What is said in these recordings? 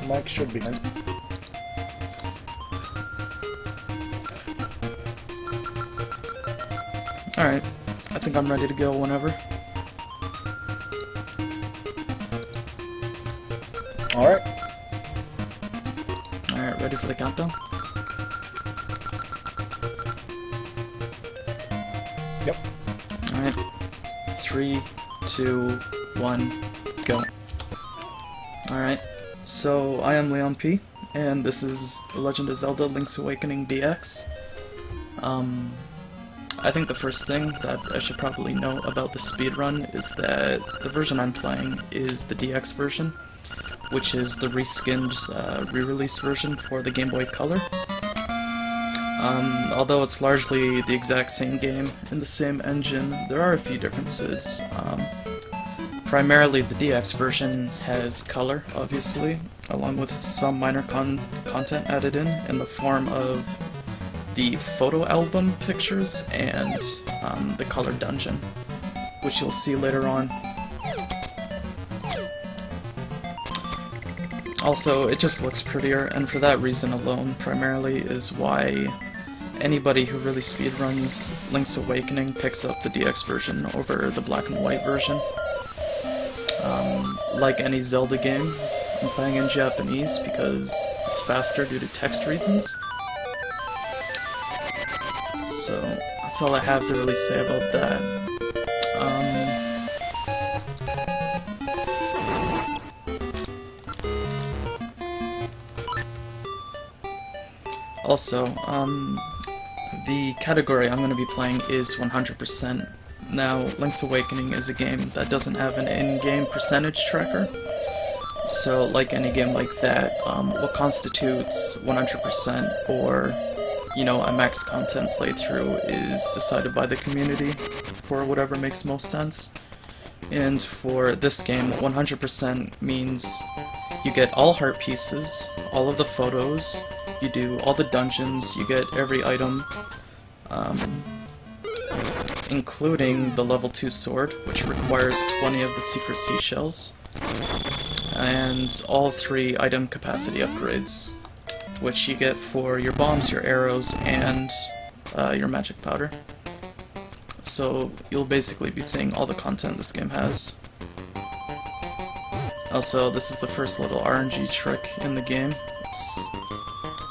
Mic should be. Alright, I think I'm ready to go whenever. Alright. Alright, ready for the countdown? Yep. Alright. 3, 2, 1, go. Alright, so I am Leon P, and this is The Legend of Zelda Link's Awakening DX. I think the first thing that I should probably know about the speedrun is that the version I'm playing is the DX version, which is the reskinned re-release version for the Game Boy Color. Although it's largely the exact same game in the same engine, there are a few differences. Primarily the DX version has color, obviously, along with some minor content added in the form of the photo album pictures and the color dungeon, which you'll see later on. Also, it just looks prettier, and for that reason alone, primarily, is why anybody who really speedruns Link's Awakening picks up the DX version over the black and white version. Like any Zelda game, I'm playing in Japanese because it's faster due to text reasons. So, that's all I have to really say about that. Also, the category I'm going to be playing is 100%. Now, Link's Awakening is a game that doesn't have an in-game percentage tracker, so like any game like that, what constitutes 100% or, you know, a max content playthrough is decided by the community for whatever makes most sense. And for this game, 100% means you get all heart pieces, all of the photos, you do all the dungeons, you get every item, including the level 2 sword, which requires 20 of the secret seashells, and all 3 item capacity upgrades, which you get for your bombs, your arrows, and your magic powder. So you'll basically be seeing all the content this game has. Also, this is the first little RNG trick in the game.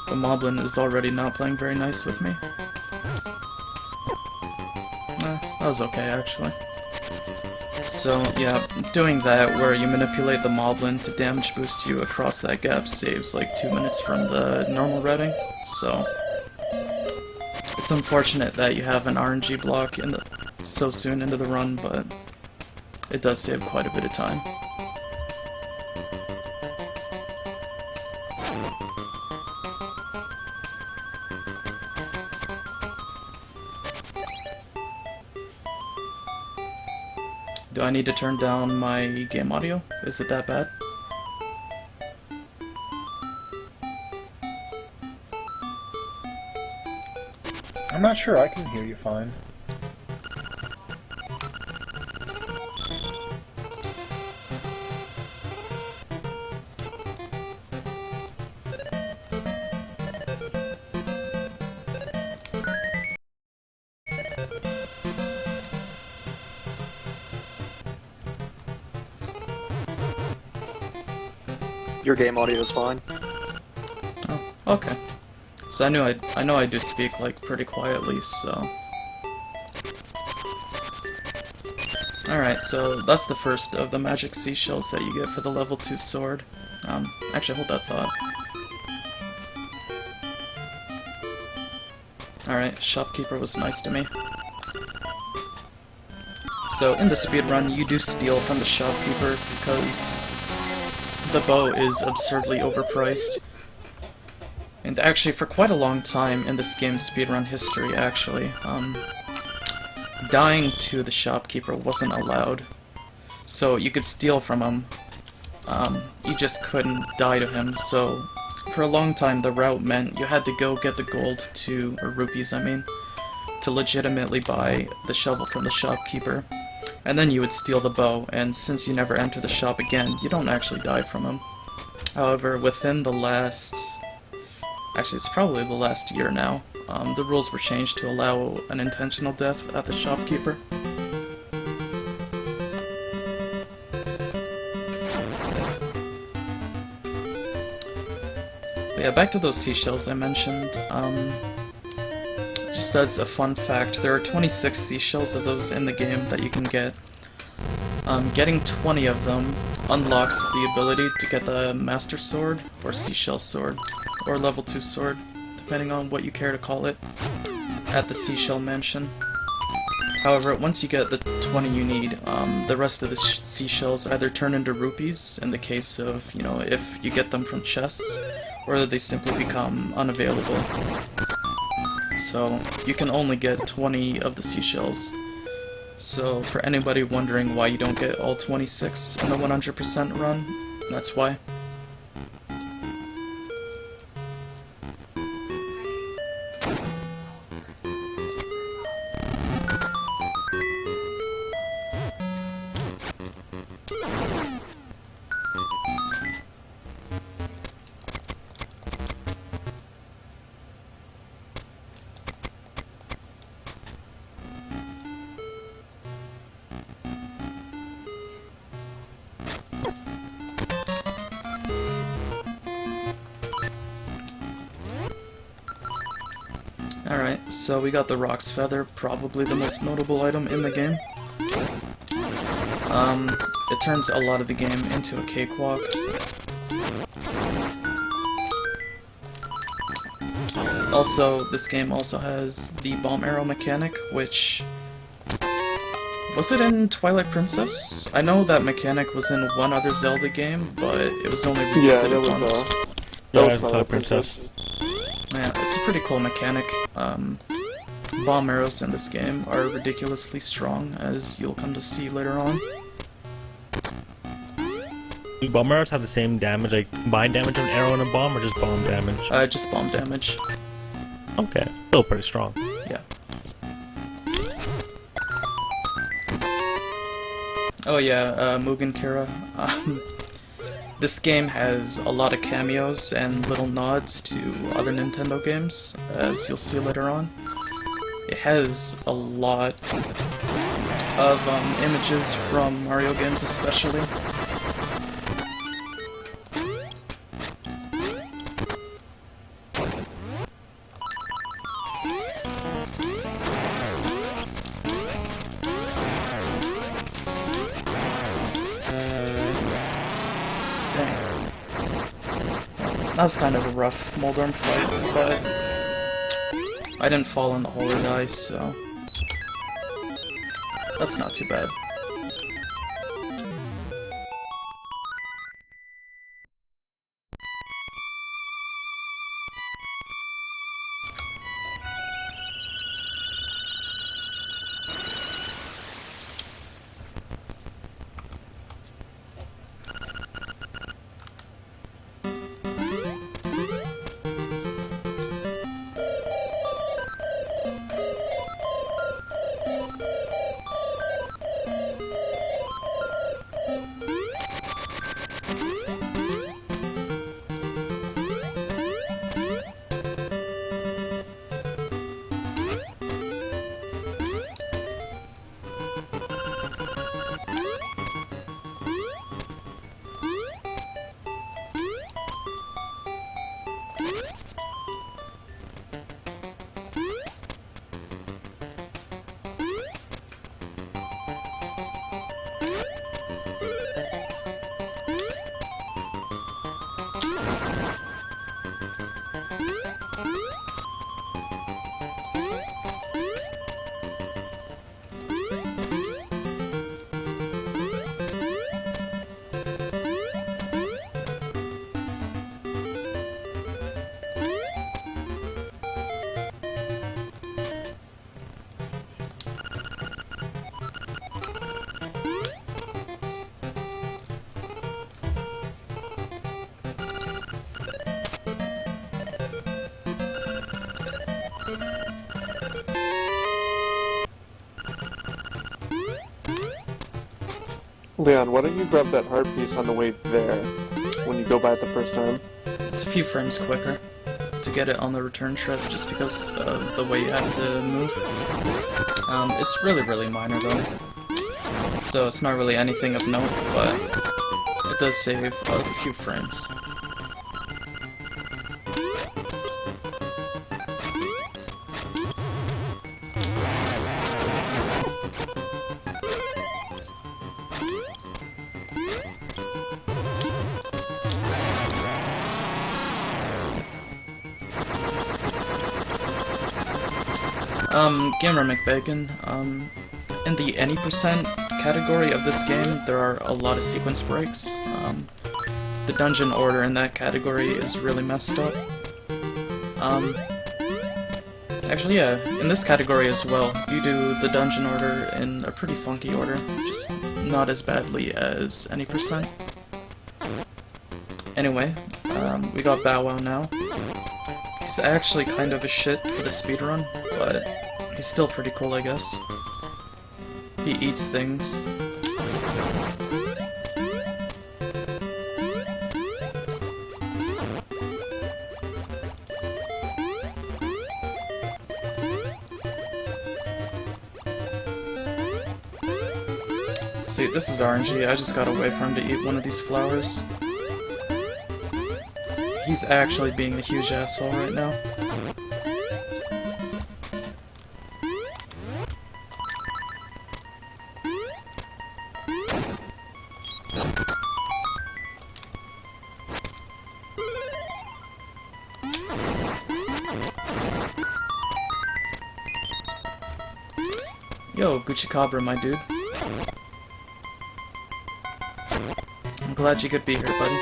The Moblin is already not playing very nice with me. That was okay, actually. So, yeah, doing that, where you manipulate the Moblin to damage boost you across that gap, saves like 2 minutes from the normal routing, so it's unfortunate that you have an RNG block so soon into the run, but it does save quite a bit of time. Do I need to turn down my game audio? Is it that bad? I'm not sure, I can hear you fine. Your game audio is fine. Oh, okay. So I know I do speak like pretty quietly, so. Alright, so that's the first of the magic seashells that you get for the level 2 sword. Actually, hold that thought. Alright, shopkeeper was nice to me. So in the speedrun, you do steal from the shopkeeper because the bow is absurdly overpriced. And actually, for quite a long time in this game's speedrun history, actually, dying to the shopkeeper wasn't allowed. So you could steal from him, you just couldn't die to him, so for a long time the route meant you had to go get the gold or rupees I mean, to legitimately buy the shovel from the shopkeeper. And then you would steal the bow, and since you never enter the shop again, you don't actually die from him. However, within the last... Actually, it's probably the last year now, the rules were changed to allow an intentional death at the shopkeeper. But yeah, back to those seashells I mentioned. Just as a fun fact, there are 26 seashells of those in the game that you can get. Getting 20 of them unlocks the ability to get the Master Sword, or Seashell Sword, or Level 2 Sword, depending on what you care to call it, at the Seashell Mansion. However, once you get the 20 you need, the rest of the seashells either turn into rupees, in the case of, you know, if you get them from chests, or they simply become unavailable. So, you can only get 20 of the seashells. So, for anybody wondering why you don't get all 26 in the 100% run, that's why. Alright, so we got the Rock's Feather, probably the most notable item in the game. It turns a lot of the game into a cakewalk. Also, this game also has the bomb arrow mechanic, which... Was it in Twilight Princess? I know that mechanic was in one other Zelda game, but it was only revisited once. That was Twilight Princess. Yeah, it's a pretty cool mechanic. Bomb arrows in this game are ridiculously strong, as you'll come to see later on. Do bomb arrows have the same damage, like combined damage of an arrow and a bomb, or just bomb damage? Just bomb damage. Okay, still pretty strong. Yeah. Oh yeah, Mugen Kira. This game has a lot of cameos and little nods to other Nintendo games, as you'll see later on. It has a lot of images from Mario games especially. That was kind of a rough Moldorm fight, but I didn't fall in the hole or die, so that's not too bad. Leon, why don't you grab that heart piece on the way there? when you go by it the first time. It's a few frames quicker to get it on the return trip, just because of the way you have to move. It's really minor though, so it's not really anything of note, but it does save a few frames. Gamer McBacon, in the any percent category of this game, there are a lot of sequence breaks. The dungeon order in that category is really messed up. Actually, yeah, in this category as well, you do the dungeon order in a pretty funky order, just not as badly as any percent. Anyway, we got Bow Wow now. He's actually kind of a shit for the speedrun, but he's still pretty cool, I guess. He eats things. See, this is RNG. I just gotta wait for him to eat one of these flowers. He's actually being a huge asshole right now. Yo, Gucci Cabra, my dude. I'm glad you could be here, buddy.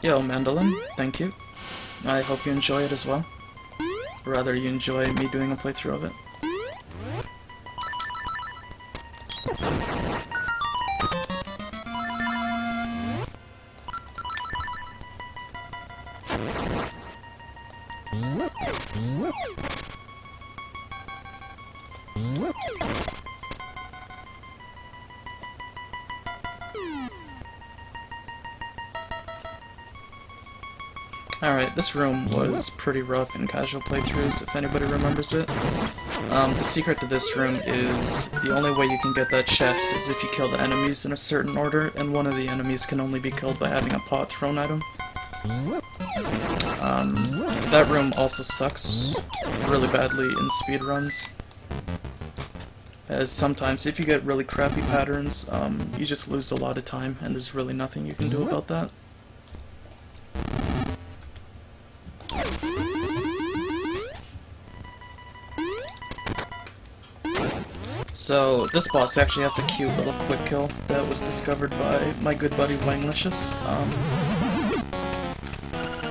Yo, Mandolin, thank you. I hope you enjoy it as well. Or rather, you enjoy me doing a playthrough of it. Alright, this room was pretty rough in casual playthroughs, if anybody remembers it. The secret to this room is the only way you can get that chest is if you kill the enemies in a certain order, and one of the enemies can only be killed by having a pot thrown at him. That room also sucks really badly in speedruns, as sometimes if you get really crappy patterns, you just lose a lot of time, and there's really nothing you can do about that. So, this boss actually has a cute little quick kill that was discovered by my good buddy Wanglicious.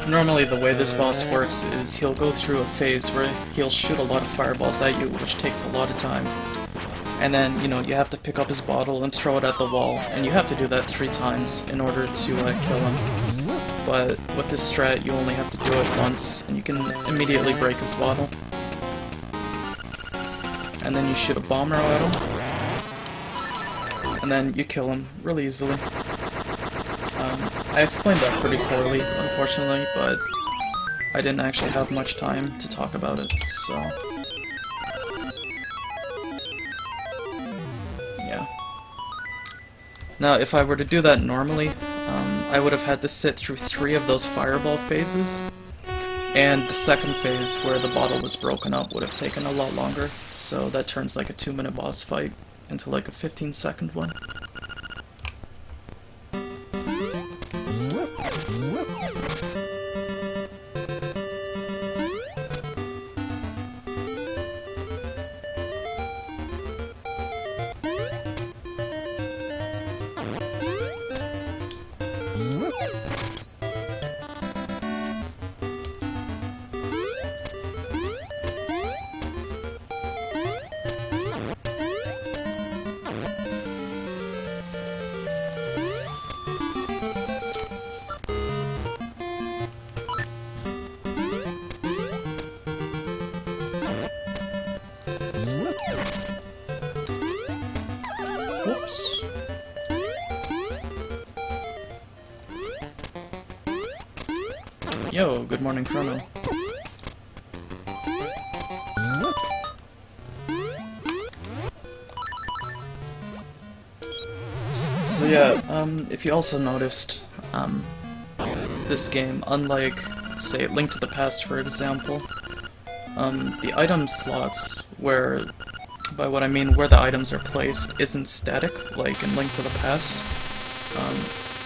Normally the way this boss works is he'll go through a phase where he'll shoot a lot of fireballs at you, which takes a lot of time. And then, you know, you have to pick up his bottle and throw it at the wall, and you have to do that 3 times in order to kill him. But with this strat, you only have to do it once, and you can immediately break his bottle. And then you shoot a bomb arrow at him, and then you kill him really easily. I explained that pretty poorly, unfortunately, but I didn't actually have much time to talk about it, so... yeah. Now, if I were to do that normally, I would have had to sit through 3 of those fireball phases, and the second phase, where the bottle was broken up, would have taken a lot longer, so that turns like a 2-minute boss fight into like a 15-second one. Yo, good morning, Chrono. So yeah, if you also noticed, this game, unlike, say, Link to the Past, for example, the item slots, where, by what I mean where the items are placed, isn't static, like in Link to the Past.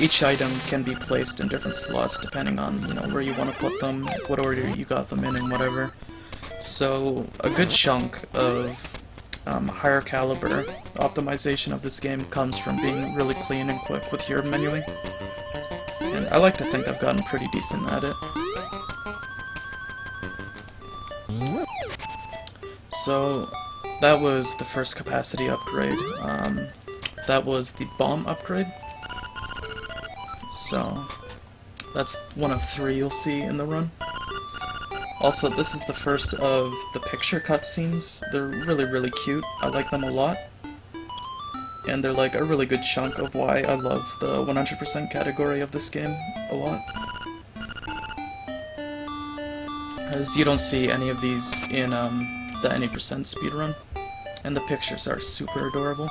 Each item can be placed in different slots depending on, you know, where you want to put them, what order you got them in, and whatever. So, a good chunk of higher caliber optimization of this game comes from being really clean and quick with your menuing. And I like to think I've gotten pretty decent at it. So, that was the first capacity upgrade. That was the bomb upgrade. So, that's one of 3 you'll see in the run. Also, this is the first of the picture cutscenes. They're really, really cute. I like them a lot. And they're like a really good chunk of why I love the 100% category of this game a lot. As you don't see any of these in the any percent speedrun. And the pictures are super adorable.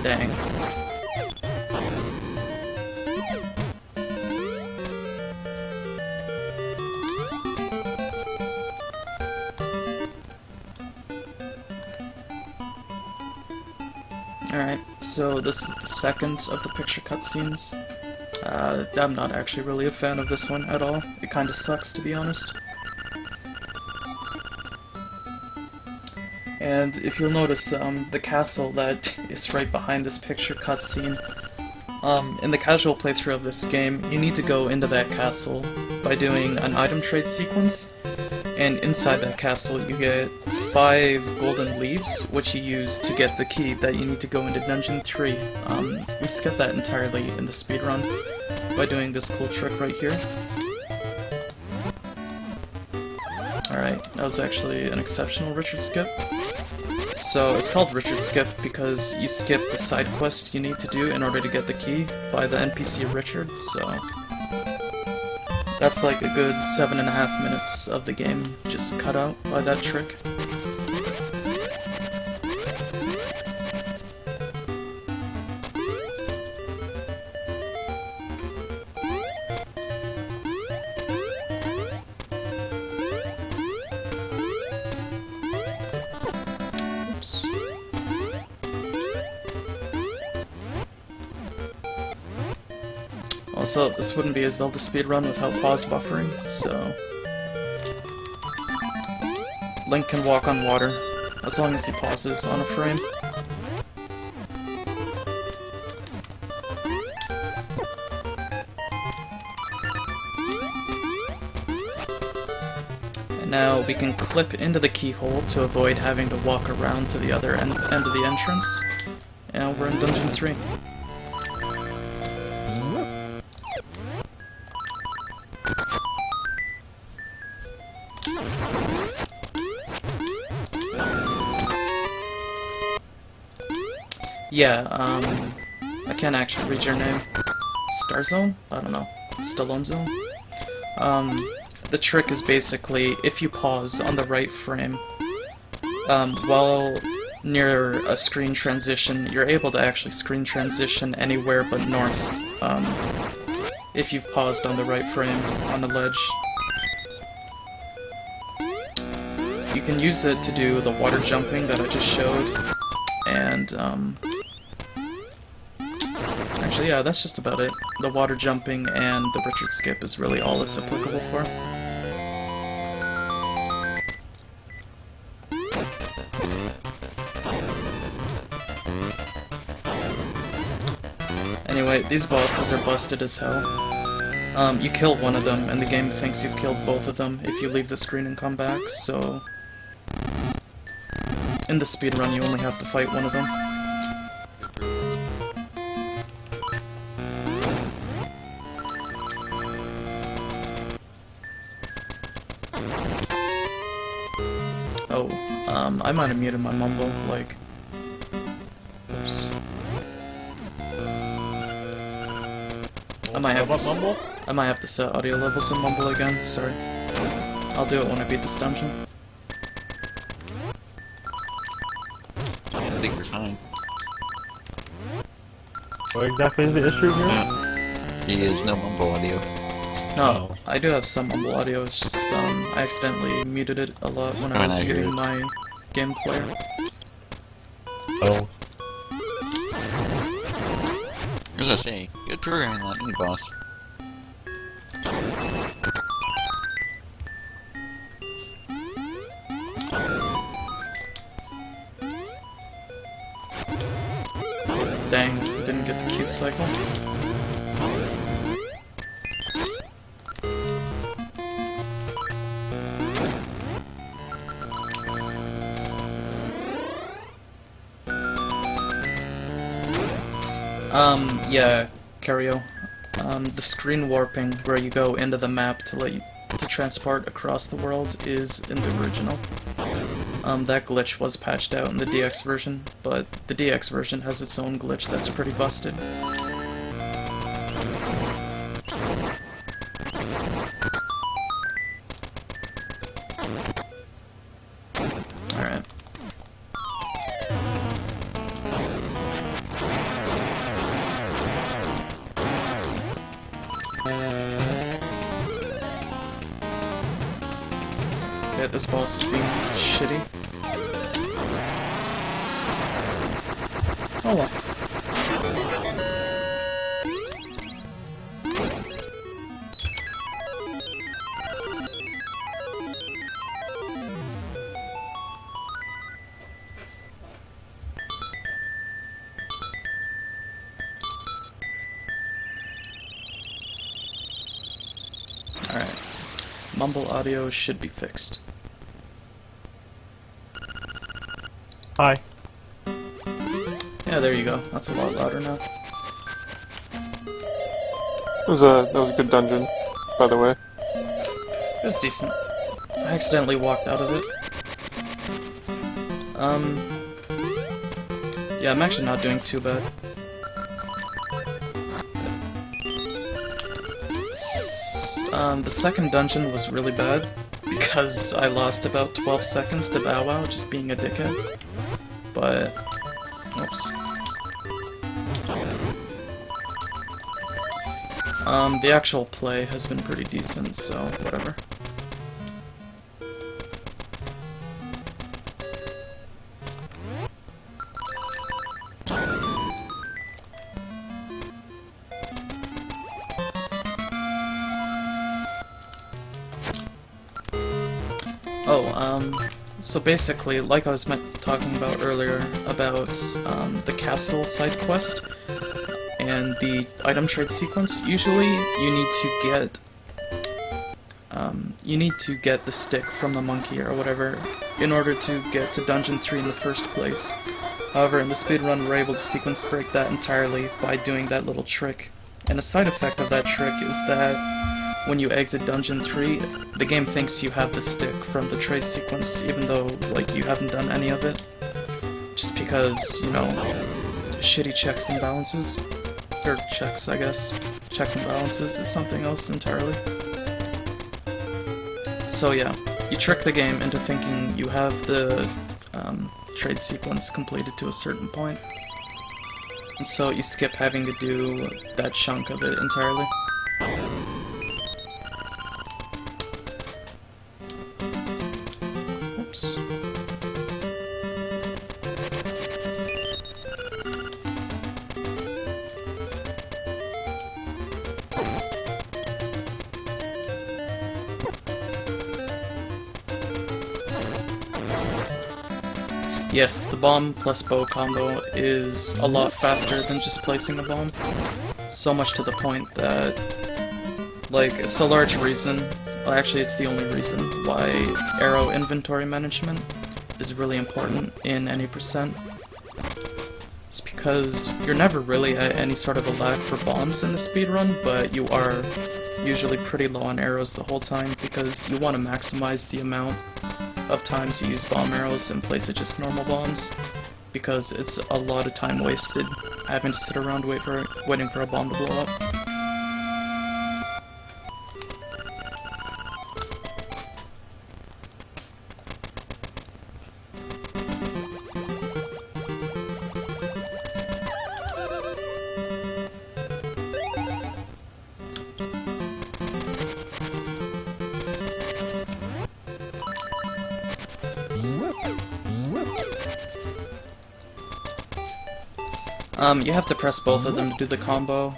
Dang. Alright, so this is the second of the picture cutscenes. I'm not actually really a fan of this one at all. It kinda sucks, to be honest. And if you'll notice, the castle that is right behind this picture cutscene, in the casual playthrough of this game, you need to go into that castle by doing an item trade sequence, and inside that castle you get 5 golden leaves, which you use to get the key that you need to go into Dungeon 3. We skipped that entirely in the speedrun by doing this cool trick right here. Alright, that was actually an exceptional Richard skip. So it's called Richard Skip because you skip the side quest you need to do in order to get the key by the NPC Richard, so that's like a good 7.5 minutes of the game just cut out by that trick. Oops. Also, this wouldn't be a Zelda speedrun without pause buffering, so Link can walk on water as long as he pauses on a frame. And now we can clip into the keyhole to avoid having to walk around to the other end of the entrance. And we're in Dungeon 3. Yeah, I can't actually read your name. Starzone? I don't know. Stallone Zone? The trick is basically, if you pause on the right frame, while near a screen transition, you're able to actually screen transition anywhere but north, if you've paused on the right frame on the ledge. You can use it to do the water jumping that I just showed, and, actually, yeah, that's just about it. The water jumping and the Richard Skip is really all it's applicable for. Anyway, these bosses are busted as hell. You kill one of them, and the game thinks you've killed both of them if you leave the screen and come back, so... In the speedrun, you only have to fight one of them. Oh, I might have muted my mumble, like... Oops. I might have to Mumble? I might have to set audio levels in mumble again, sorry. I'll do it when I beat this dungeon. I think we're fine. What exactly is the issue here? He is no mumble audio. No, Oh. I do have some mumble audio, it's just, I accidentally muted it a lot when I was I hear muting it. my game player. Oh. As I say, good programming like any boss. Dang, didn't get the Q cycle. Yeah, Krew. The screen warping where you go into the map to transport across the world is in the original. That glitch was patched out in the DX version, but the DX version has its own glitch that's pretty busted. Alright. Yeah, this boss is being shitty. Oh well. Alright. Mumble audio should be fixed. Hi. Yeah, there you go. That's a lot louder now. That was a good dungeon, by the way. It was decent. I accidentally walked out of it. Yeah, I'm actually not doing too bad. The second dungeon was really bad, because I lost about 12 seconds to Bow Wow just being a dickhead. But... oops. The actual play has been pretty decent, so whatever. So basically, like I was talking about earlier, about the castle side quest and the item trade sequence, usually you need to get the stick from the monkey or whatever in order to get to Dungeon 3 in the first place. However, in the speedrun, we're able to sequence break that entirely by doing that little trick. And a side effect of that trick is that when you exit Dungeon 3, the game thinks you have the stick from the trade sequence, even though, like, you haven't done any of it. Just because, you know, shitty checks and balances. Or checks, I guess. Checks and balances is something else entirely. So yeah, you trick the game into thinking you have the trade sequence completed to a certain point. And so you skip having to do that chunk of it entirely. Oops. Yes, the bomb plus bow combo is a lot faster than just placing a bomb. So much to the point that Like, it's a large reason, well, actually it's the only reason why arrow inventory management is really important in any percent. It's because you're never really at any sort of a lag for bombs in the speedrun, but you are usually pretty low on arrows the whole time because you want to maximize the amount of times you use bomb arrows in place of just normal bombs, because it's a lot of time wasted having to sit around waiting for a bomb to blow up. You have to press both of them to do the combo.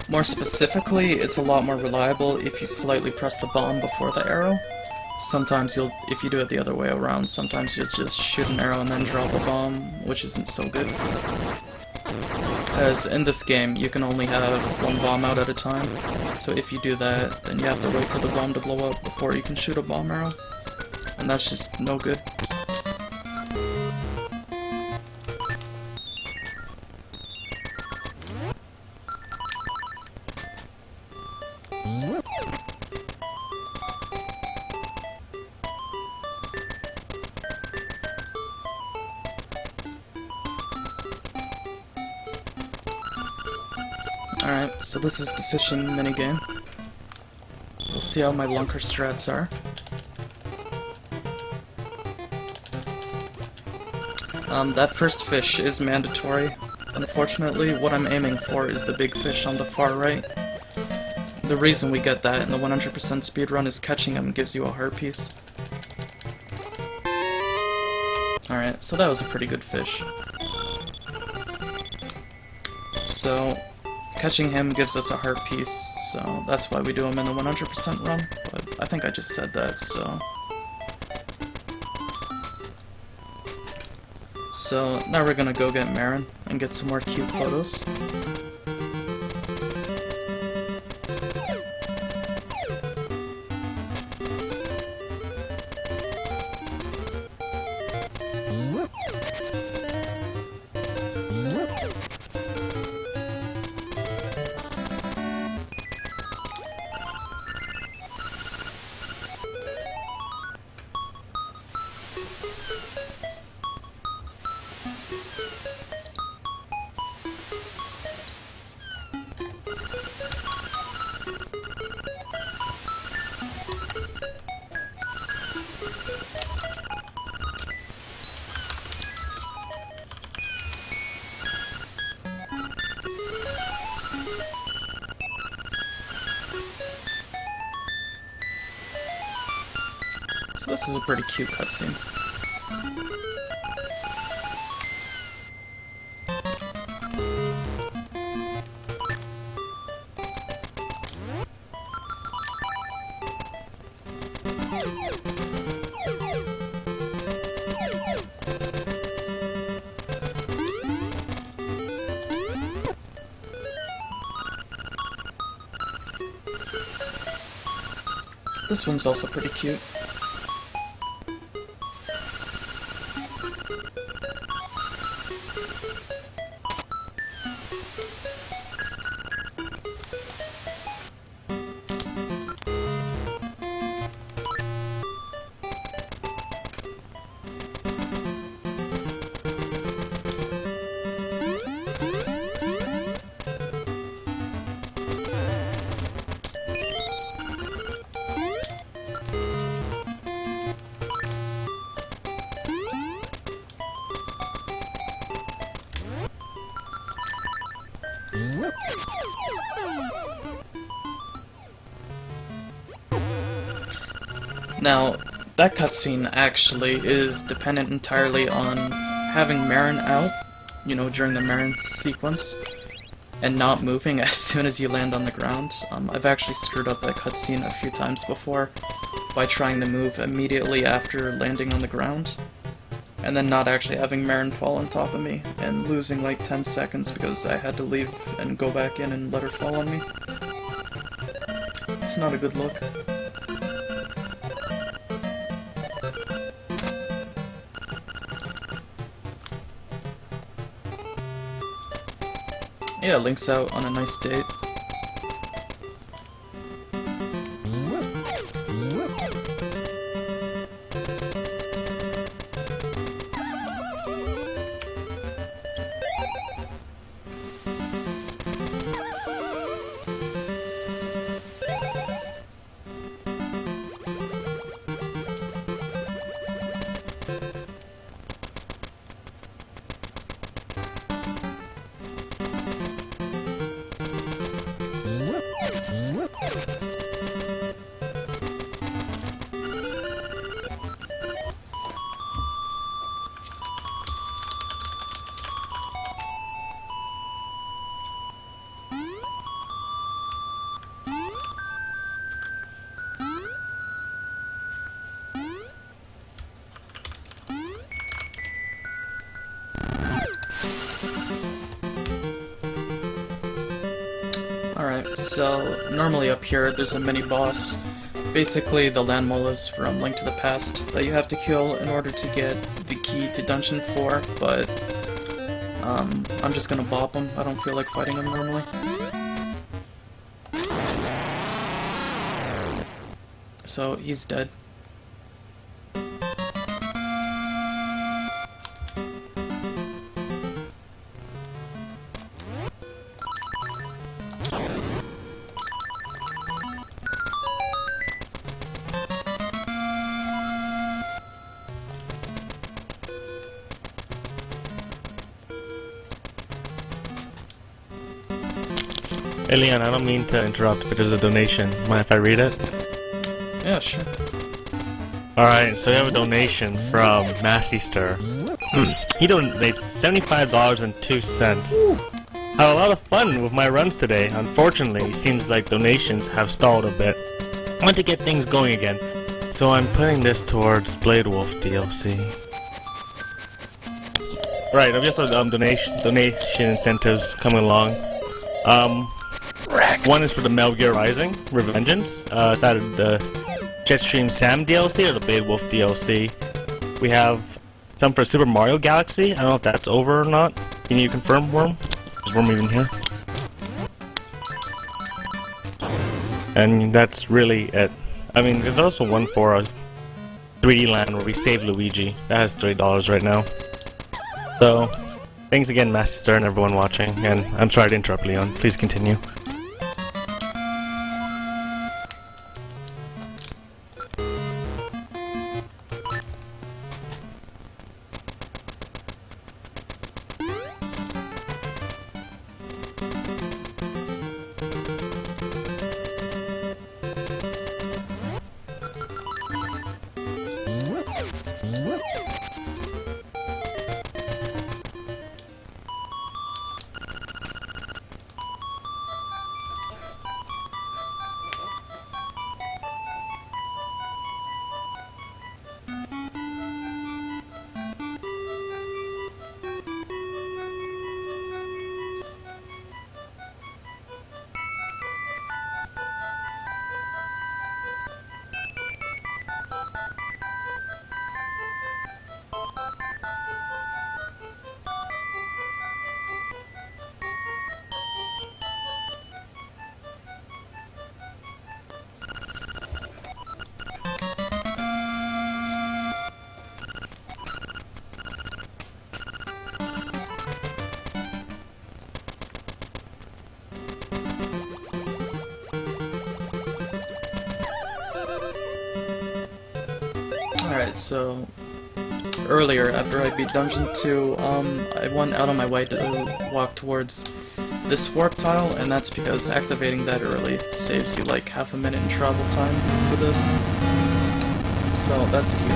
More specifically, it's a lot more reliable if you slightly press the bomb before the arrow. Sometimes if you do it the other way around, sometimes you'll just shoot an arrow and then drop a bomb, which isn't so good. As in this game, you can only have one bomb out at a time, so if you do that, then you have to wait for the bomb to blow up before you can shoot a bomb arrow, and that's just no good. Alright, so this is the fishing minigame. We'll see how my lunker strats are. That first fish is mandatory. Unfortunately, what I'm aiming for is the big fish on the far right. The reason we get that in the 100% speedrun is catching him gives you a heart piece. Alright, so that was a pretty good fish. So, catching him gives us a heart piece, so that's why we do him in the 100% run, but I think I just said that, so... So, now we're gonna go get Marin and get some more cute photos. So this is a pretty cute cutscene. This one's also pretty cute. Now, that cutscene actually is dependent entirely on having Marin out, you know, during the Marin sequence, and not moving as soon as you land on the ground. I've actually screwed up that cutscene a few times before by trying to move immediately after landing on the ground. and then not actually having Marin fall on top of me, and losing like 10 seconds because I had to leave and go back in and let her fall on me. It's not a good look. Yeah, Link's out on a nice date. Alright, so normally up here there's a mini-boss, basically the land molas from Link to the Past, that you have to kill in order to get the key to Dungeon 4, but I'm just gonna bop him. I don't feel like fighting him normally. So he's dead. Hey Leon, I don't mean to interrupt, but there's a donation. Mind if I read it? Yeah, sure. Alright, so we have a donation from Massister. He donates $75.02. Had a lot of fun with my runs today. Unfortunately, it seems like donations have stalled a bit. I want to get things going again, so I'm putting this towards Blade Wolf DLC. Right, I've also donation incentives coming along. One is for the Metal Gear Rising Revengeance. It's either the Jetstream Sam DLC or the Blade Wolf DLC. We have some for Super Mario Galaxy. I don't know if that's over or not. Can you confirm, Worm? Is Worm even here? And that's really it. I mean, there's also one for a 3D Land where we save Luigi. That has $3 right now. So, thanks again, Master and everyone watching. And I'm sorry to interrupt, Leon. Please continue. Alright, so earlier after I beat Dungeon 2, I went out on my way to walk towards this warp tile, and that's because activating that early saves you like half a minute in travel time for this. So that's cute.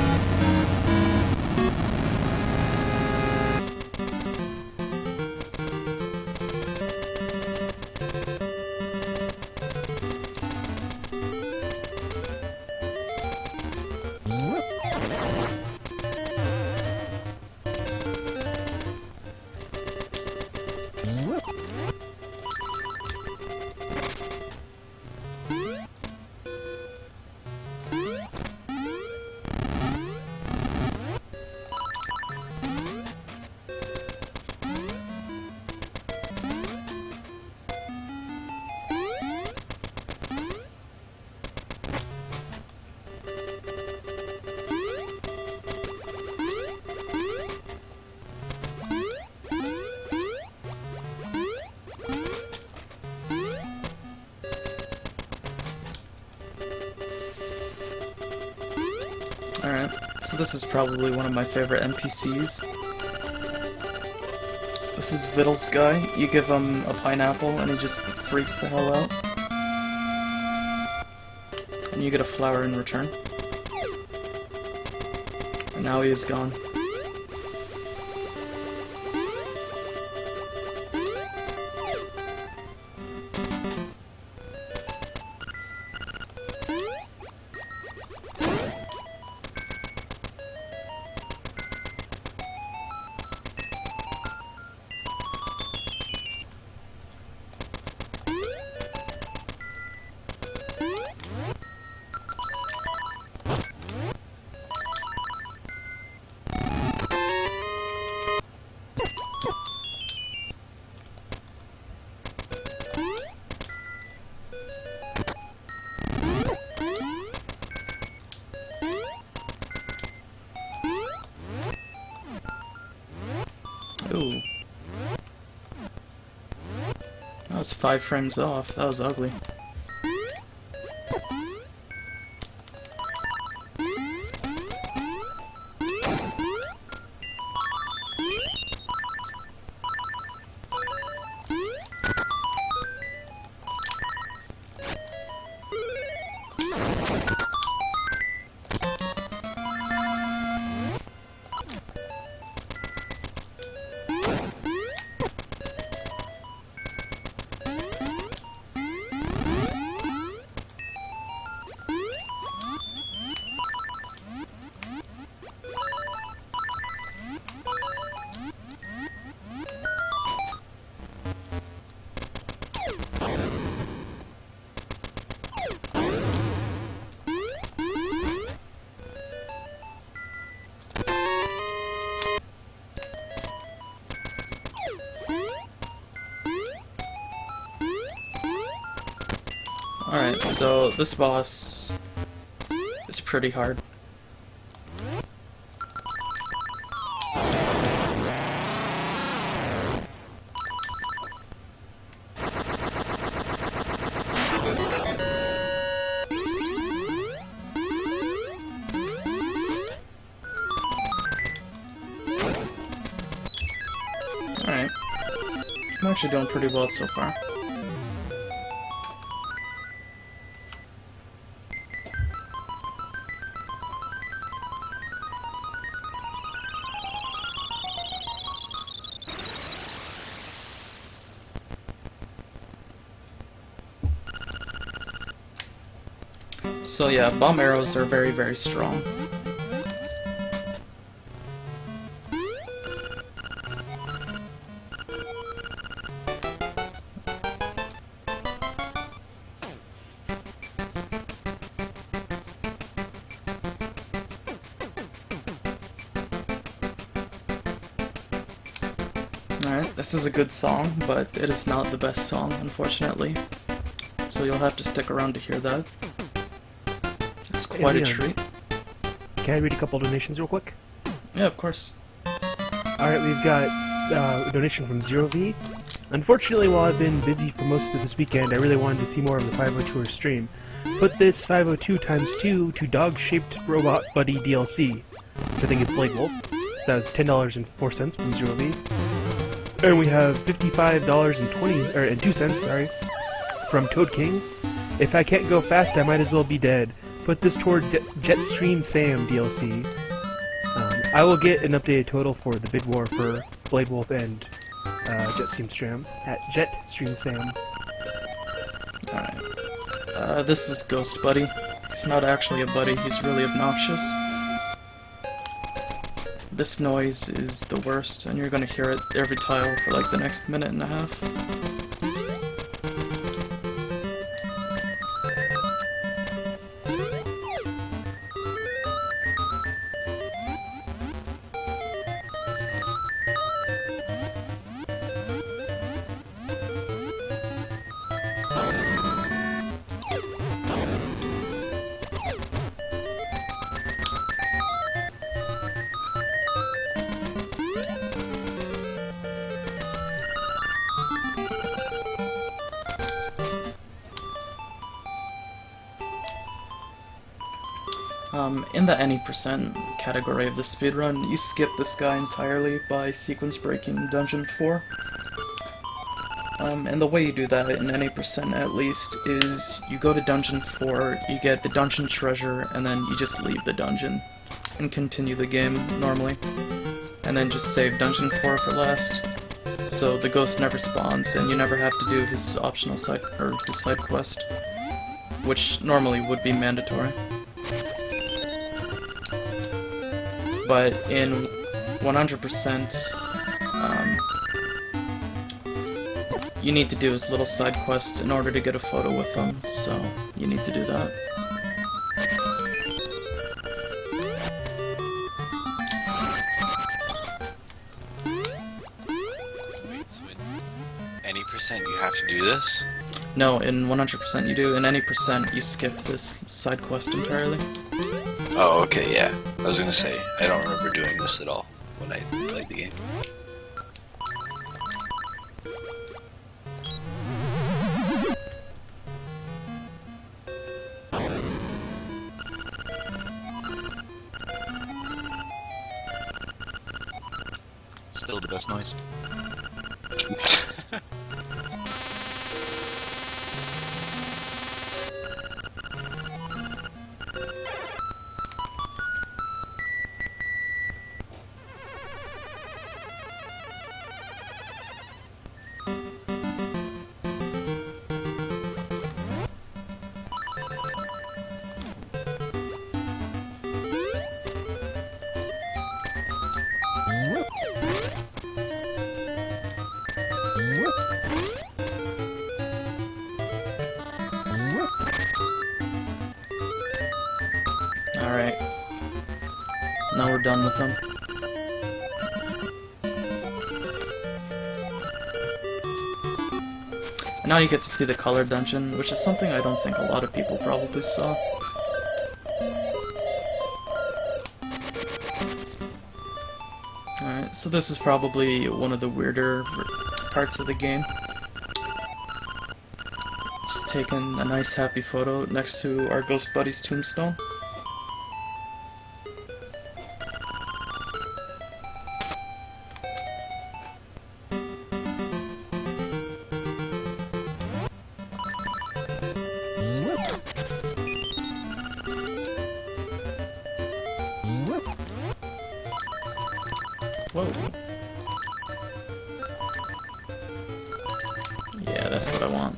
So this is probably one of my favorite NPCs. This is Vittles guy. You give him a pineapple and he just freaks the hell out. And you get a flower in return. And now he is gone. Ooh. That was 5 frames off. That was ugly. Alright, so this boss is pretty hard. Alright. I'm actually doing pretty well so far. So yeah, bomb arrows are very, very strong. Alright, this is a good song, but it is not the best song, unfortunately. So you'll have to stick around to hear that. It's quite a treat. Can I read a couple donations real quick? Yeah, of course. Alright, we've got a donation from Zero V. Unfortunately, while I've been busy for most of this weekend, I really wanted to see more of the 502er stream. Put this 502 times 2 to Dog-Shaped Robot Buddy DLC, which I think is Blade Wolf. So that was $10.04 from Zero V. And we have $55.02, sorry, from Toad King. If I can't go fast, I might as well be dead. Put this toward Jetstream Sam DLC. I will get an updated total for the bid war for Blade Wolf and Jetstream Sam at Jetstream Sam. Alright. This is Ghost Buddy. He's not actually a buddy, he's really obnoxious. This noise is the worst, and you're gonna hear it every tile for like the next minute and a half. In the any percent category of the speedrun, you skip this guy entirely by sequence breaking Dungeon 4. And the way you do that, in any percent at least, is you go to Dungeon 4, you get the dungeon treasure, and then you just leave the dungeon and continue the game normally. And then just save Dungeon 4 for last, so the ghost never spawns, and you never have to do his optional side, or his side quest, which normally would be mandatory. But in 100%, you need to do his little side quest in order to get a photo with him, so you need to do that. Wait, so in any percent you have to do this? No, in 100% you do. In any percent, you skip this side quest entirely. Oh, okay, yeah. I was gonna say, I don't remember doing this at all when I played the game. Still the best noise. Alright. Now we're done with him. And now you get to see the color dungeon, which is something I don't think a lot of people probably saw. Alright, so this is probably one of the weirder parts of the game. Just taking a nice happy photo next to our ghost buddy's tombstone. Whoa. Yeah, that's what I want.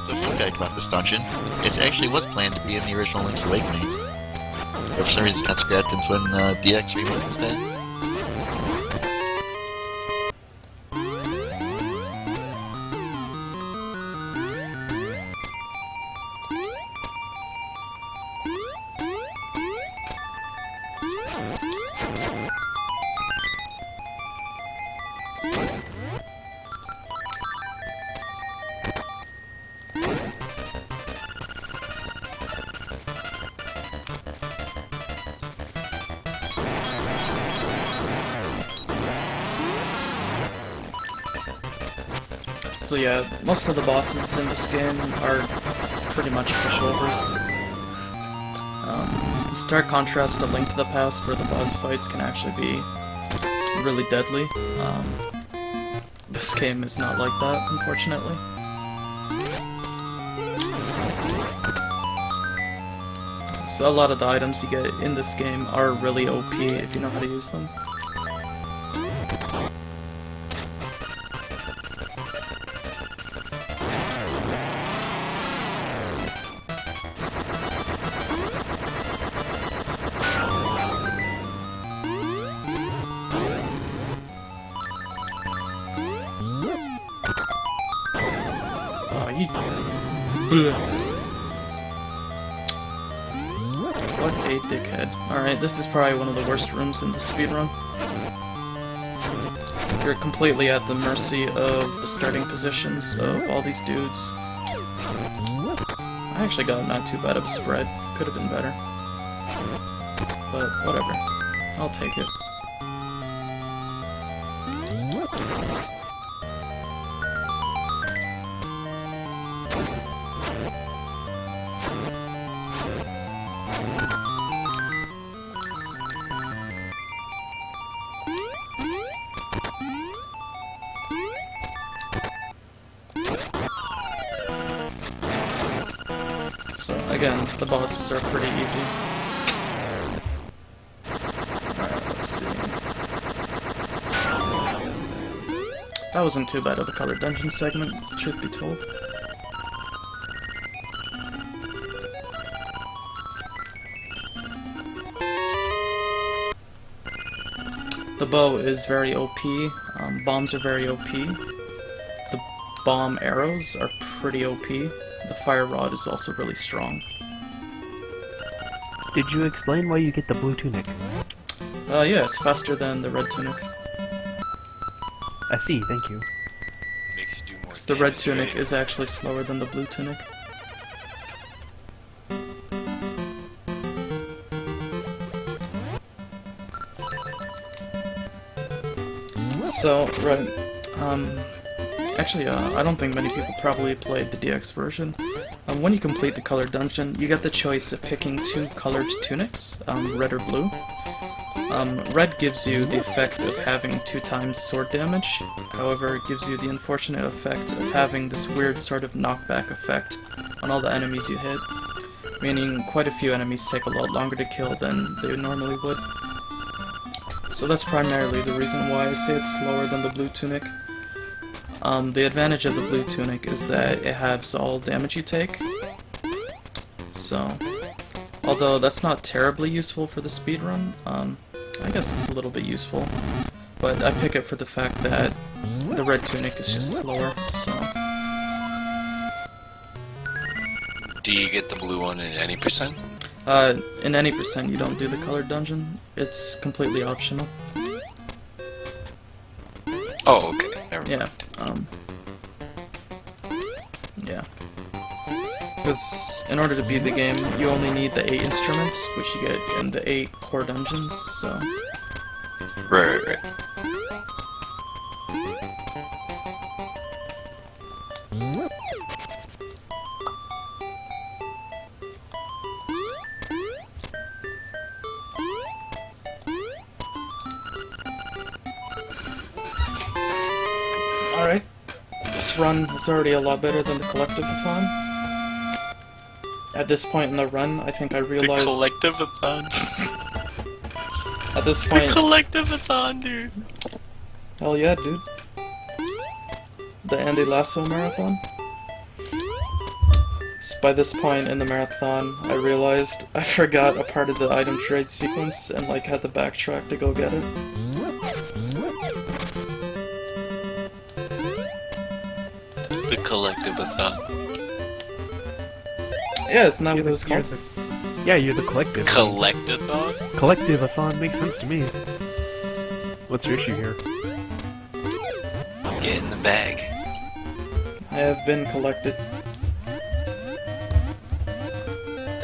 So fun fact about this dungeon, it actually was planned to be in the original Link's Awakening. But for some reason it got scrapped and put in DX remake instead. So yeah, most of the bosses in this game are pretty much pushovers. Stark contrast to Link to the Past, where the boss fights can actually be really deadly. This game is not like that, unfortunately. So a lot of the items you get in this game are really OP if you know how to use them. What a dickhead. Alright, this is probably one of the worst rooms in the speedrun. You're completely at the mercy of the starting positions of all these dudes. I actually got not too bad of a spread. Could have been better. But whatever. I'll take it. So again, the bosses are pretty easy. Alright, let's see. That wasn't too bad of a colored dungeon segment, truth be told. The bow is very OP, bombs are very OP, the bomb arrows are pretty OP, the fire rod is also really strong. Did you explain why you get the blue tunic? Yeah, it's faster than the red tunic. I see, thank you. Makes you do more. Because the red damage, tunic right? is actually slower than the blue tunic. So, right, actually, I don't think many people probably played the DX version. When you complete the colored dungeon, you get the choice of picking two colored tunics, red or blue. Red gives you the effect of having 2 times sword damage, however it gives you the unfortunate effect of having this weird sort of knockback effect on all the enemies you hit, meaning quite a few enemies take a lot longer to kill than they normally would. So that's primarily the reason why I say it's slower than the blue tunic. The advantage of the blue tunic is that it halves all damage you take, so although that's not terribly useful for the speedrun, I guess it's a little bit useful, but I pick it for the fact that the red tunic is just slower, so... Do you get the blue one in any percent? In any percent you don't do the colored dungeon, it's completely optional. Oh, okay. Never mind. Yeah, yeah. Because in order to beat the game, you only need the 8 instruments, which you get in the 8 core dungeons, so... Right. Alright. This run is already a lot better than the Collectivathon. At this point in the run, I think I realized... The Collectivathon. At this The point... Collectivathon, dude. Hell yeah, dude. The Andy Lasso Marathon. By this point in the marathon, I realized I forgot a part of the item trade sequence and like had to backtrack to go get it. The Collectivathon. Yeah, isn't that what it was called? Yeah, you're the collective. Collectathon? Collectivathon makes sense to me. What's your issue here? Get in the bag. I have been collected.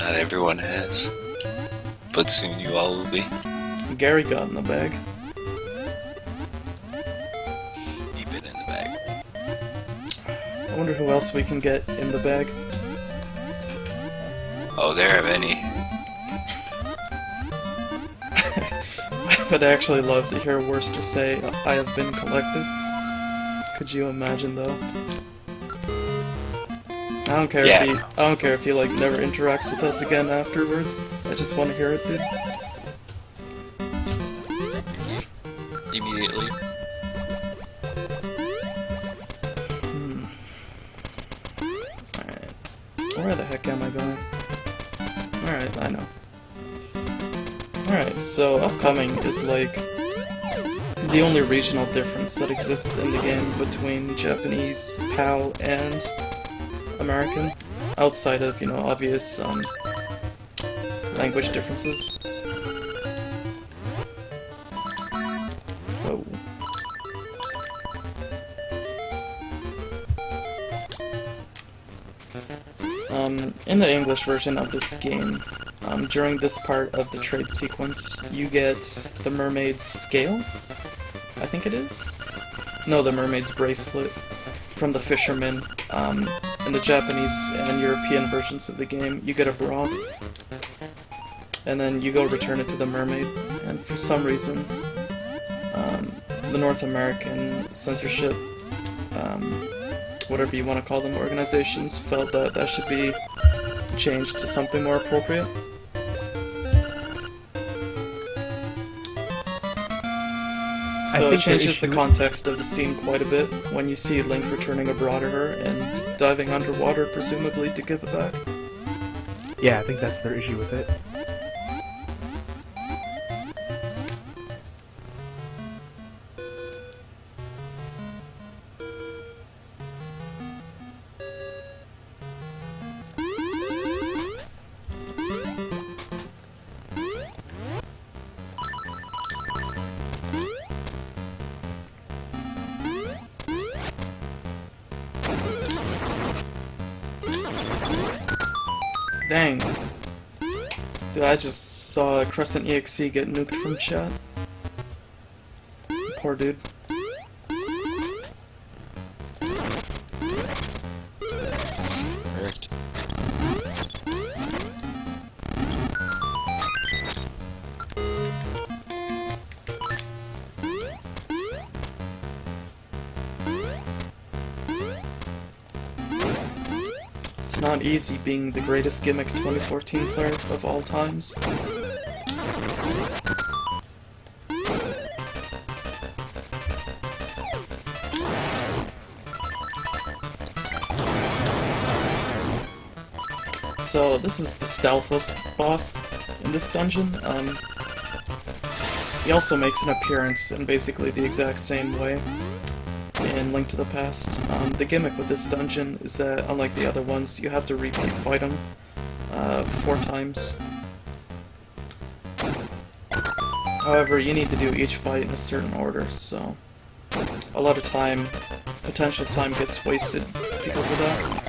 Not everyone has. But soon you all will be. Gary got in the bag. You've been in the bag. I wonder who else we can get in the bag. Oh, there are many. I would actually love to hear Worcester say, I have been collected. Could you imagine though? I don't care if he like never interacts with us again afterwards. I just want to hear it, dude. Immediately. Alright. Where the heck am I going? Alright, I know. Alright, so upcoming is like the only regional difference that exists in the game between Japanese, PAL, and American. outside of, you know, obvious language differences. Oh. In the English version of this game, during this part of the trade sequence, you get the mermaid's scale, I think it is? No, the mermaid's bracelet from the fisherman. In the Japanese and European versions of the game, you get a bra, and then you go return it to the mermaid, and for some reason, the North American censorship, whatever you want to call them, organizations, felt that that should be changed to something more appropriate. So it changes the context of the scene quite a bit when you see Link returning a bra to her and diving underwater, presumably to give it back. Yeah, I think that's their issue with it. Dang. Dude, I just saw Crescent EXE get nuked from chat. Poor dude. Correct. It's not easy being the greatest Gimmick 2014 player of all times. So this is the Stalfos boss in this dungeon. He also makes an appearance in basically the exact same way in Link to the Past. The gimmick with this dungeon is that, unlike the other ones, you have to repeat fight him 4 times. However, you need to do each fight in a certain order, so a lot of time, potential time, gets wasted because of that.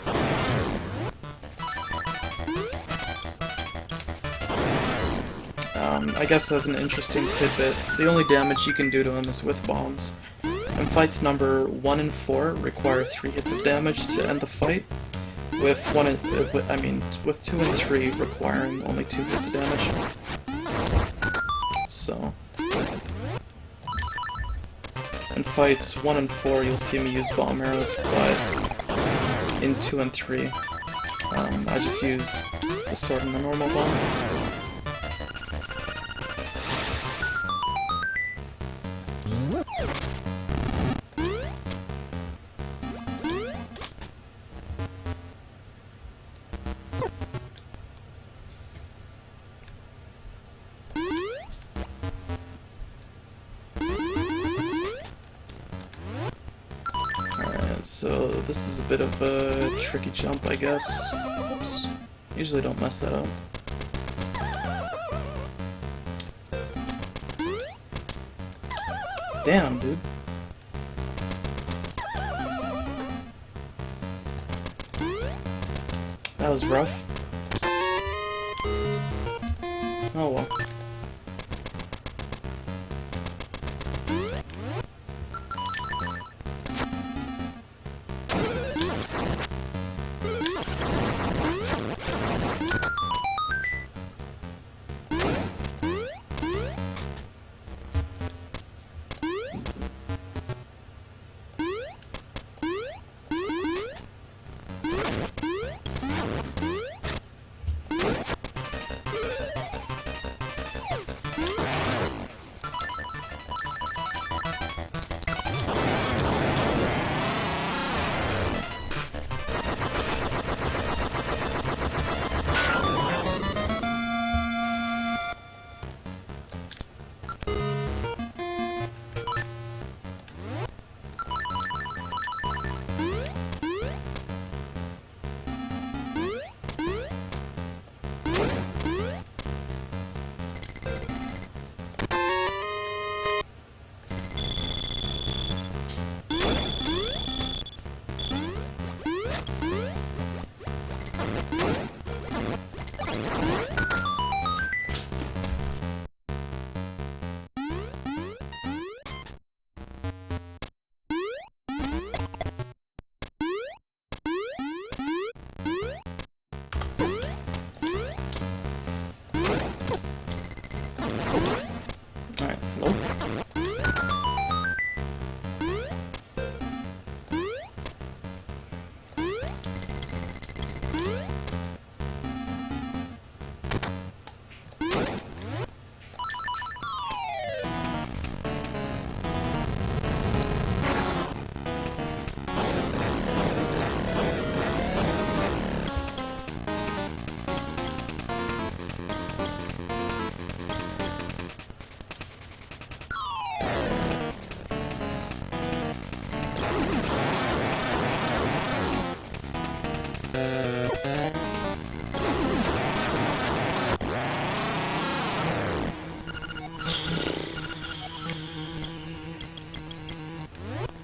I guess as an interesting tidbit, the only damage you can do to him is with bombs. And fights number 1 and 4 require 3 hits of damage to end the fight, with 2 and 3 requiring only 2 hits of damage. So, in fights 1 and 4, you'll see me use bomb arrows, but in 2 and 3, I just use the sword and the normal bomb. So this is a bit of a tricky jump, I guess. Oops. Usually don't mess that up. Damn, dude. That was rough. Oh well.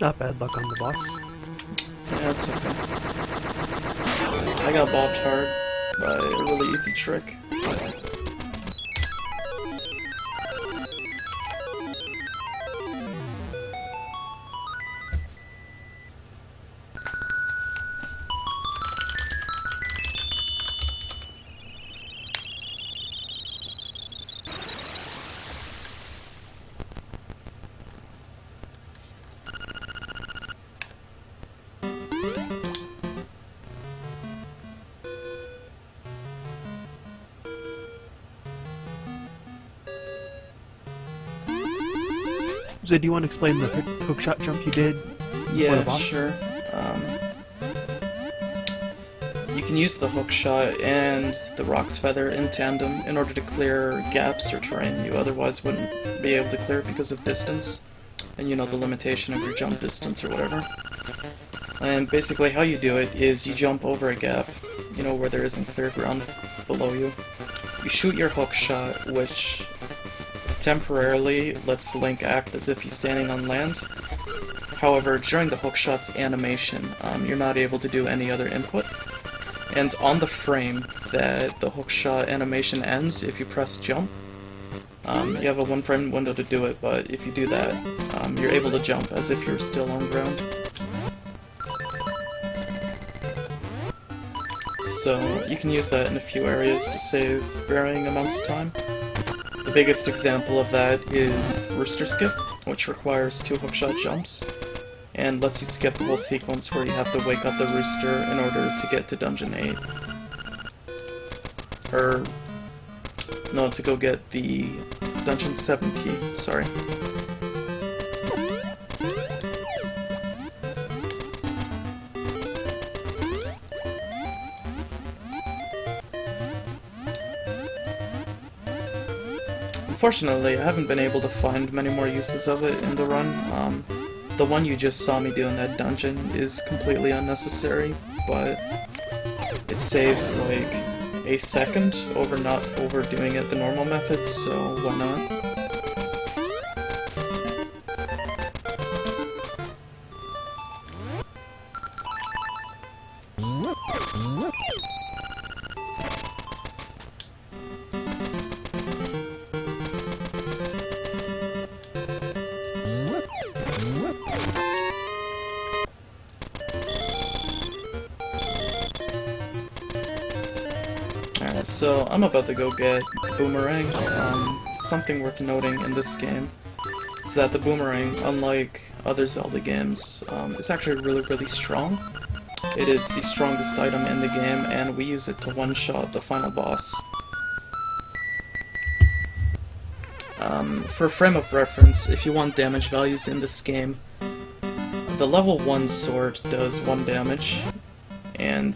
Not bad luck on the boss. Yeah, it's okay. I got bopped hard by a really easy trick. So do you want to explain the hookshot jump you did? Yeah, boss? sure. You can use the hook shot and the Rock's Feather in tandem in order to clear gaps or terrain you otherwise wouldn't be able to clear because of distance, and you know, the limitation of your jump distance or whatever. And basically how you do it is you jump over a gap, you know, where there isn't clear ground below you. You shoot your hook shot, which temporarily lets Link act as if he's standing on land. However, during the hookshot's animation, you're not able to do any other input. And on the frame that the hookshot animation ends, if you press jump, you have a 1 frame window to do it, but if you do that, you're able to jump as if you're still on ground. So you can use that in a few areas to save varying amounts of time. The biggest example of that is Rooster Skip, which requires 2 hookshot jumps, and lets you skip the whole sequence where you have to wake up the rooster in order to get to Dungeon 8. Or, no, to go get the Dungeon 7 key, sorry. Unfortunately, I haven't been able to find many more uses of it in the run. The one you just saw me do in that dungeon is completely unnecessary, but it saves like a second over not overdoing it the normal method, so why not? Alright, so I'm about to go get the boomerang. Something worth noting in this game is that the boomerang, unlike other Zelda games, is actually really strong. It is the strongest item in the game, and we use it to one-shot the final boss. For a frame of reference, if you want damage values in this game, the level 1 sword does 1 damage, and,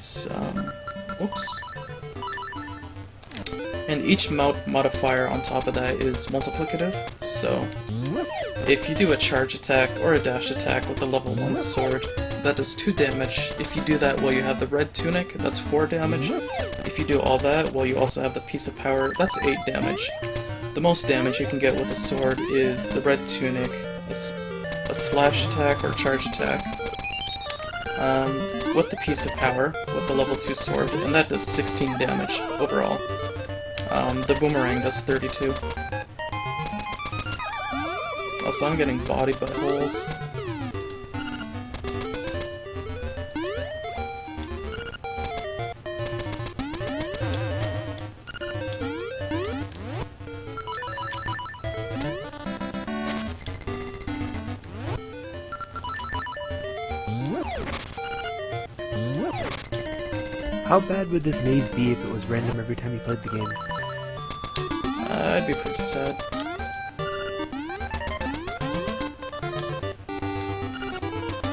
oops. And each modifier on top of that is multiplicative, so if you do a charge attack or a dash attack with the level 1 sword, that does 2 damage. If you do that while you have the red tunic, that's 4 damage. If you do all that while you also have the piece of power, that's 8 damage. The most damage you can get with a sword is the red tunic, a slash attack or charge attack, with the piece of power, with the level 2 sword, and that does 16 damage overall. The boomerang does 32. Also, I'm getting bodied by holes. How bad would this maze be if it was random every time you played the game? I'd be pretty sad.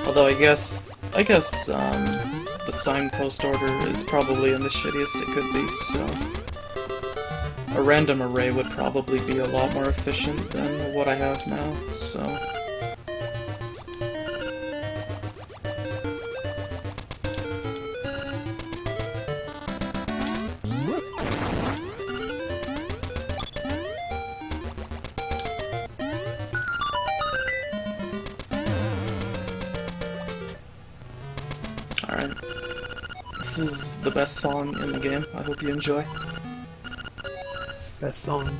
Although I guess the signpost order is probably in the shittiest it could be, so a random array would probably be a lot more efficient than what I have now, so. This is the best song in the game. I hope you enjoy. Best song.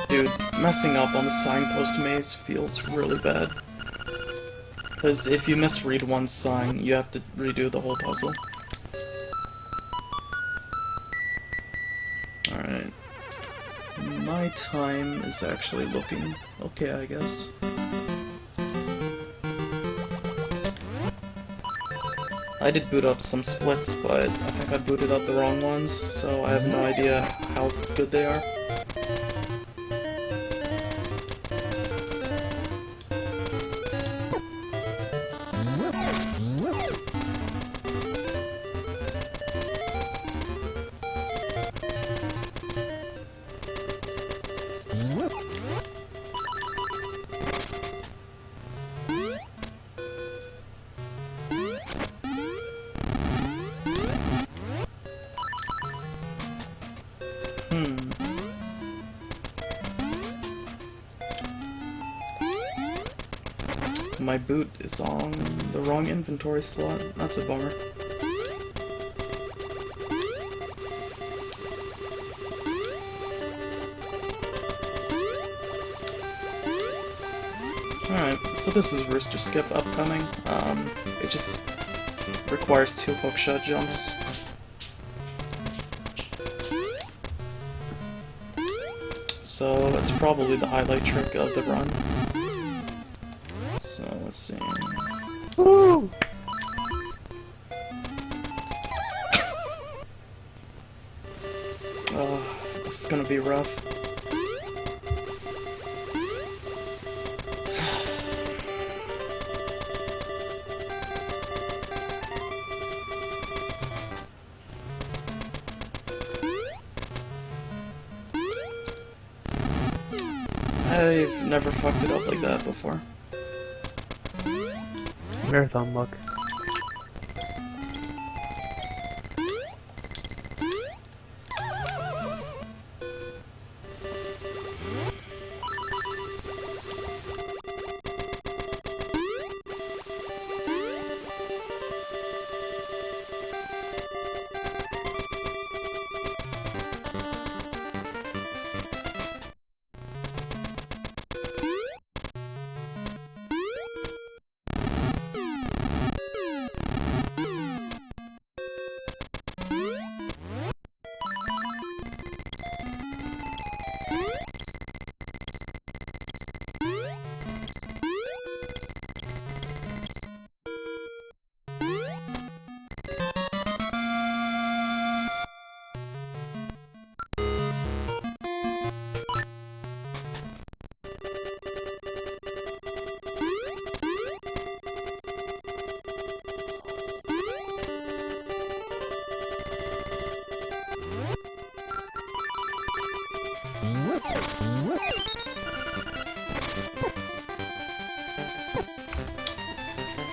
Dude, messing up on the signpost maze feels really bad. Because if you misread one sign, you have to redo the whole puzzle. Alright. My time is actually looking okay, I guess. I did boot up some splits, but I think I booted up the wrong ones, so I have no idea how good they are. My boot is on the wrong inventory slot. That's a bummer. Alright, so this is Rooster Skip upcoming. It just requires 2 hookshot jumps. So it's probably the highlight trick of the run. So let's see. Woo! Oh, this is gonna be rough. I've never fucked it up like that before. Marathon luck.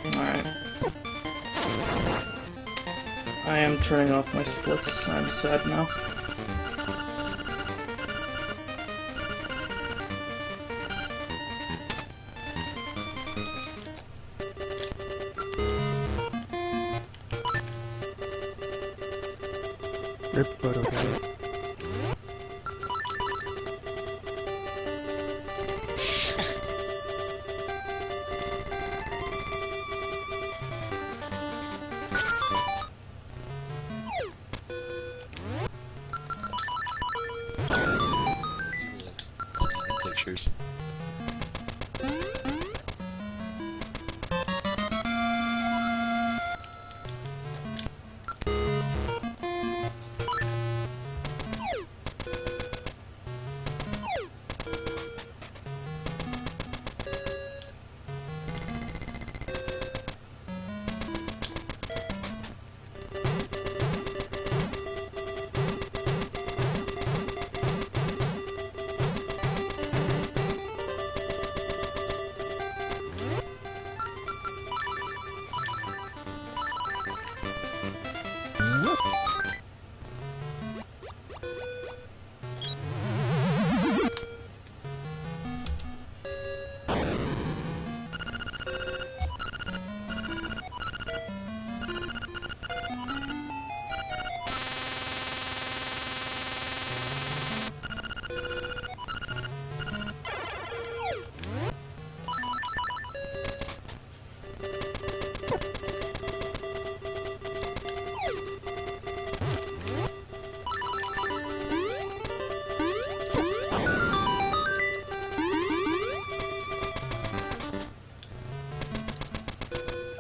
Alright. I am turning off my splits. I'm sad now. Rip photo guy. Pictures.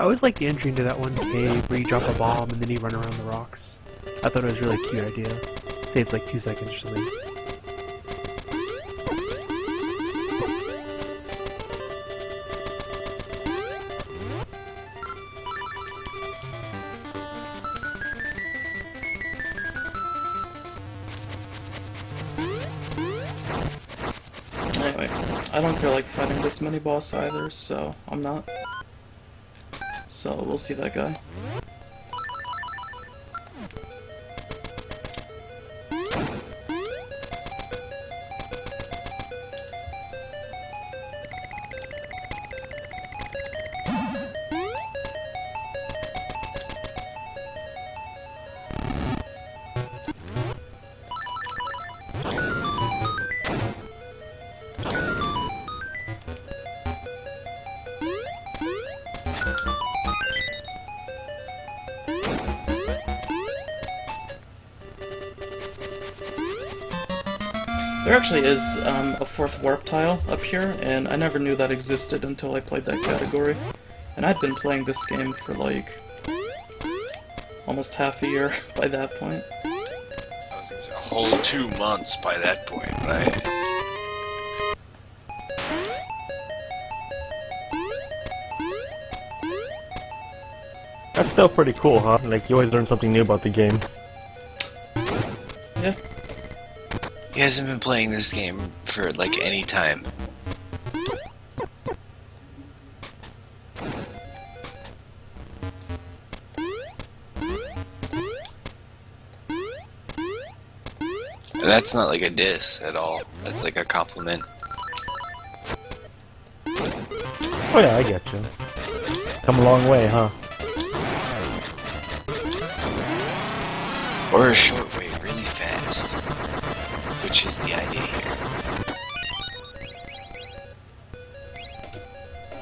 I always like the entry into that one cave where you drop a bomb and then you run around the rocks. I thought it was a really cute idea. Saves like 2 seconds or something. Anyway, I don't feel like fighting this mini boss either, so I'm not. So we'll see that guy. There actually is a fourth warp tile up here, and I never knew that existed until I played that category. And I'd been playing this game for like almost half a year by that point. I was gonna say a whole 2 months by that point, right? That's still pretty cool, huh? Like, you always learn something new about the game. Yeah. He hasn't been playing this game for like any time. And that's not like a diss at all. That's like a compliment. Oh yeah, I get you. Come a long way, huh? Or a short way really fast. Which is the idea here.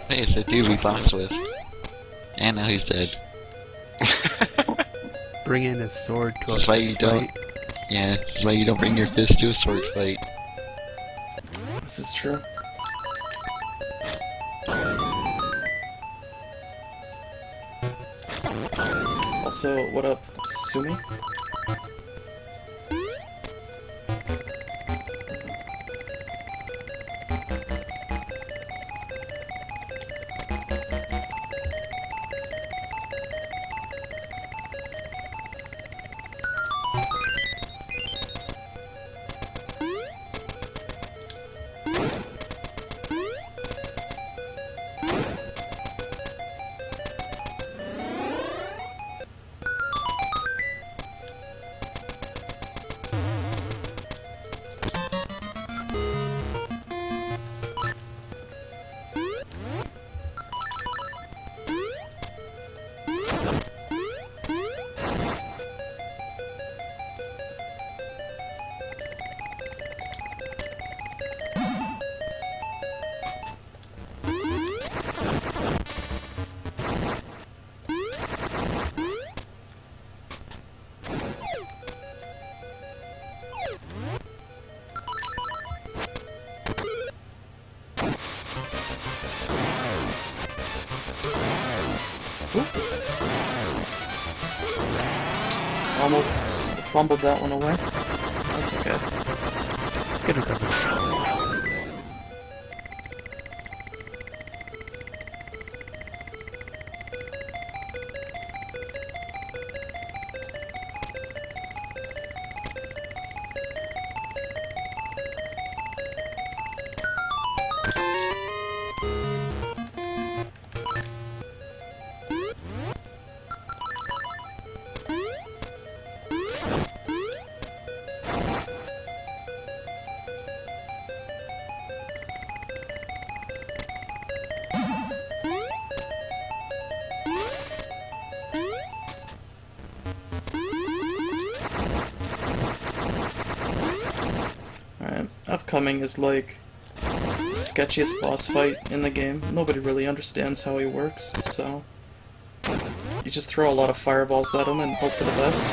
Hey, it's that dude we boxed with. And now he's dead. Bring in a sword to That's a why you fist don't. fight. Yeah, that's why you don't bring your fist to a sword fight. This is true. Also, what up, Sumi? Almost fumbled that one away. That's okay. Good recovery. Alright, upcoming is like the sketchiest boss fight in the game. Nobody really understands how he works, so you just throw a lot of fireballs at him and hope for the best.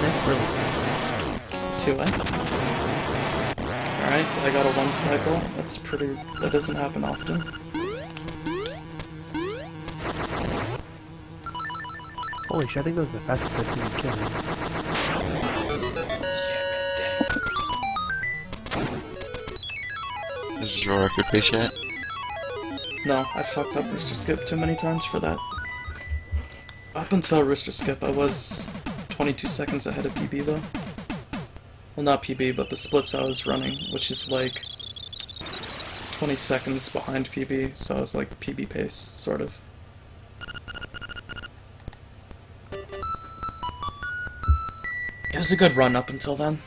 That's brilliant. 2 Alright, I got a 1 cycle. That doesn't happen often. Holy shit, I think that was the fastest I've seen you kill him. This is your record pace yet? No, I fucked up Rooster Skip too many times for that. Up until Rooster Skip, I was 22 seconds ahead of PB though. Well, not PB, but the splits I was running, which is like 20 seconds behind PB, so I was like PB pace, sort of. It was a good run up until then.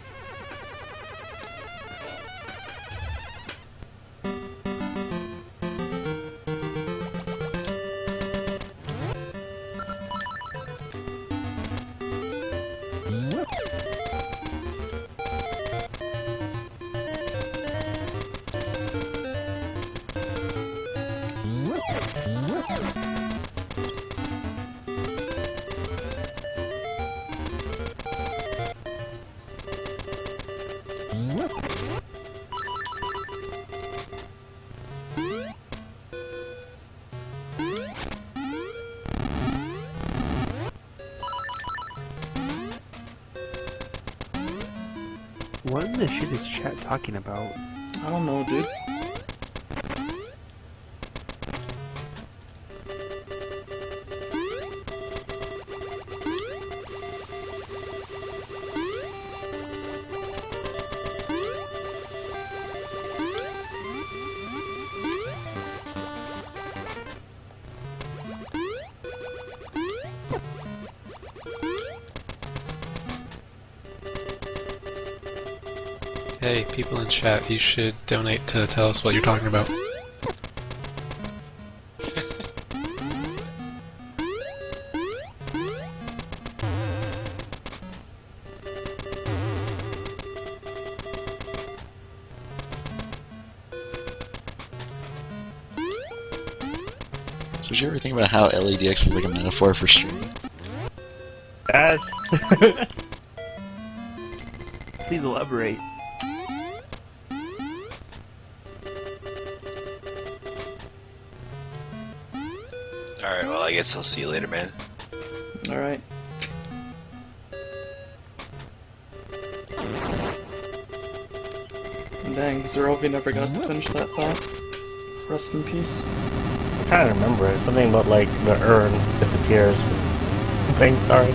What in the shit is chat talking about? I don't know, dude. Hey, people in chat, you should donate to tell us what you're talking about. So did you ever think about how LADX is like a metaphor for streaming? Yes. Please elaborate. Alright, well, I guess I'll see you later, man. Alright. Dang, Zerovi never got to finish that thought. Rest in peace. I'm trying to remember it. Something about like the urn disappears. Thing, sorry.